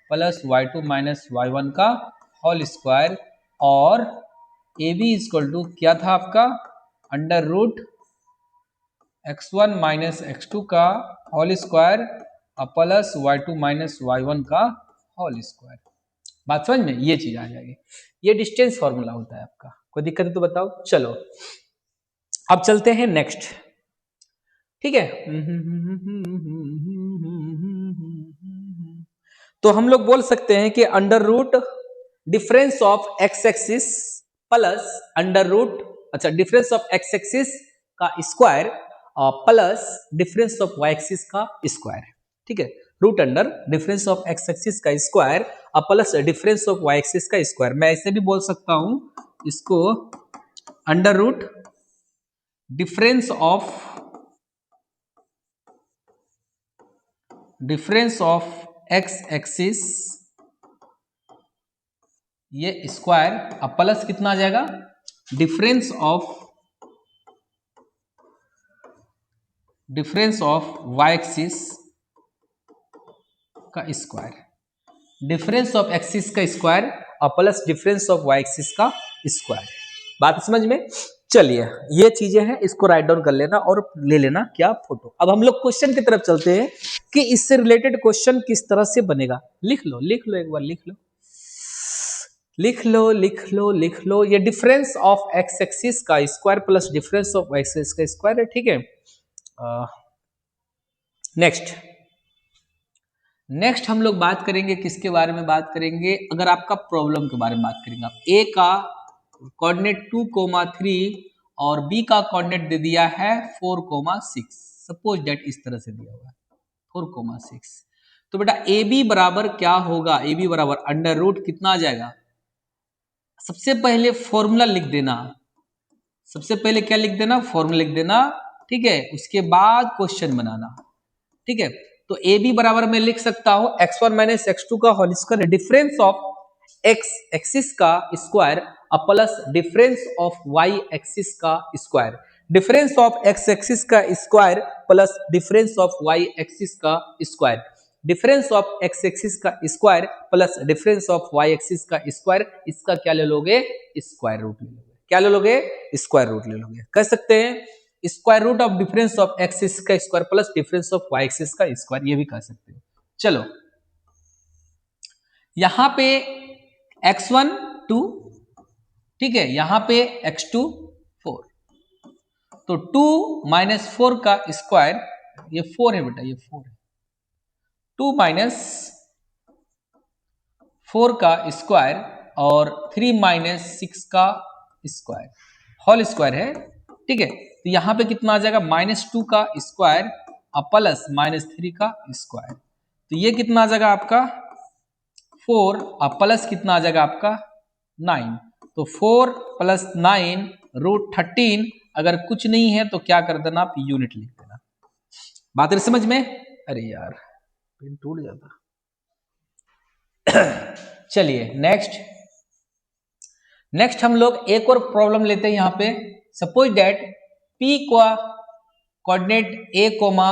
plus y2 minus y1 का होल स्क्वायर, और ए बी इक्वल टू क्या था आपका? Under root x1 minus x2 का whole square plus y2 minus y1 का होल स्क्वायर। बात समझ में? ये चीज आ जाएगी, ये डिस्टेंस फॉर्मूला होता है आपका। कोई दिक्कत है तो बताओ। चलो अब चलते हैं नेक्स्ट, ठीक है? तो हम लोग बोल सकते हैं कि under root difference of X axis plus under root, अच्छा डिफरेंस ऑफ एक्स एक्सिस का square plus difference of Y axis का स्क्वायर, ठीक है? Root under difference of X axis का square plus difference of Y axis का स्क्वायर। मैं ऐसे भी बोल सकता हूं इसको, under root difference of X axis ये स्क्वायर अब प्लस कितना आ जाएगा, डिफरेंस ऑफ वाई एक्सिस का स्क्वायर, डिफरेंस ऑफ एक्सिस का स्क्वायर और plus difference of Y axis का स्क्वायर। बात समझ में? चलिए ये चीजें हैं, इसको राइट डाउन कर लेना और ले लेना क्या, फोटो। अब हम लोग क्वेश्चन की तरफ चलते हैं कि इससे रिलेटेड क्वेश्चन किस तरह से बनेगा। लिख लो एक बार, लिख लो। ये डिफरेंस ऑफ एक्स एक्सिस का square plus difference of Y axis का स्क्वायर है, ठीक है। नेक्स्ट हम लोग बात करेंगे किसके बारे में बात करेंगे, अगर आपका प्रॉब्लम के बारे में बात करेंगे। आप ए का कोऑर्डिनेट 2,3 और बी का कोऑर्डिनेट दे दिया है 4,6, सपोज दैट इस तरह से दिया हुआ है 4,6। तो बेटा ए बी बराबर क्या होगा, ए बी बराबर अंडर रूट कितना आ जाएगा, सबसे पहले फॉर्मूला लिख देना, सबसे पहले क्या लिख देना, फॉर्मूला लिख देना, ठीक है। उसके बाद क्वेश्चन बनाना, ठीक है। तो ए बी बराबर मैं लिख सकता हूं x1 माइनस x2 का whole square, difference of X axis का square plus difference of Y axis का square, difference of X axis का square plus difference of Y axis का square, difference of X axis का square plus difference of Y axis का स्क्वायर। इसका क्या ले लोगे, स्क्वायर रूट ले लोगे। क्या ले लोगे, स्क्वायर रूट ले लोगे। कह सकते हैं square root of difference of axis का square plus difference of Y axis का स्क्वायर, ये भी कह सकते हो। चलो यहां पे x1 2, ठीक है, यहां पे x2 4, तो 2 माइनस 4 का स्क्वायर, ये 4 है बेटा, ये 4 है, 2 माइनस 4 का स्क्वायर और 3 माइनस 6 का स्क्वायर, होल स्क्वायर है, ठीक है। तो यहां पे कितना आ जाएगा, -2 का स्क्वायर प्लस -3 का स्क्वायर, तो ये कितना आ जाएगा आपका 4 और प्लस कितना आ जाएगा आपका 9, तो 4 प्लस 9 रूट 13। अगर कुछ नहीं है तो क्या कर देना, आप यूनिट लिख देना। बात समझ में? अरे यार पेन टूट जाता। चलिए नेक्स्ट हम लोग एक और प्रॉब्लम लेते हैं। यहां पे सपोज दैट P का कोऑर्डिनेट a कोमा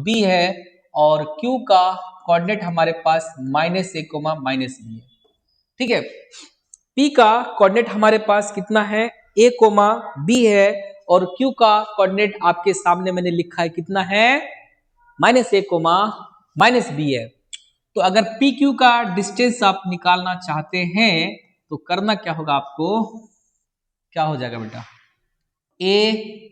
b है और Q का कोऑर्डिनेट हमारे पास -a कोमा -b है, ठीक है। P का कोऑर्डिनेट हमारे पास कितना है, a कोमा b है और Q का कोऑर्डिनेट आपके सामने मैंने लिखा है कितना है, -a कोमा -b है। तो अगर पी क्यू का डिस्टेंस आप निकालना चाहते हैं तो करना क्या होगा आपको, क्या हो जाएगा बेटा, ए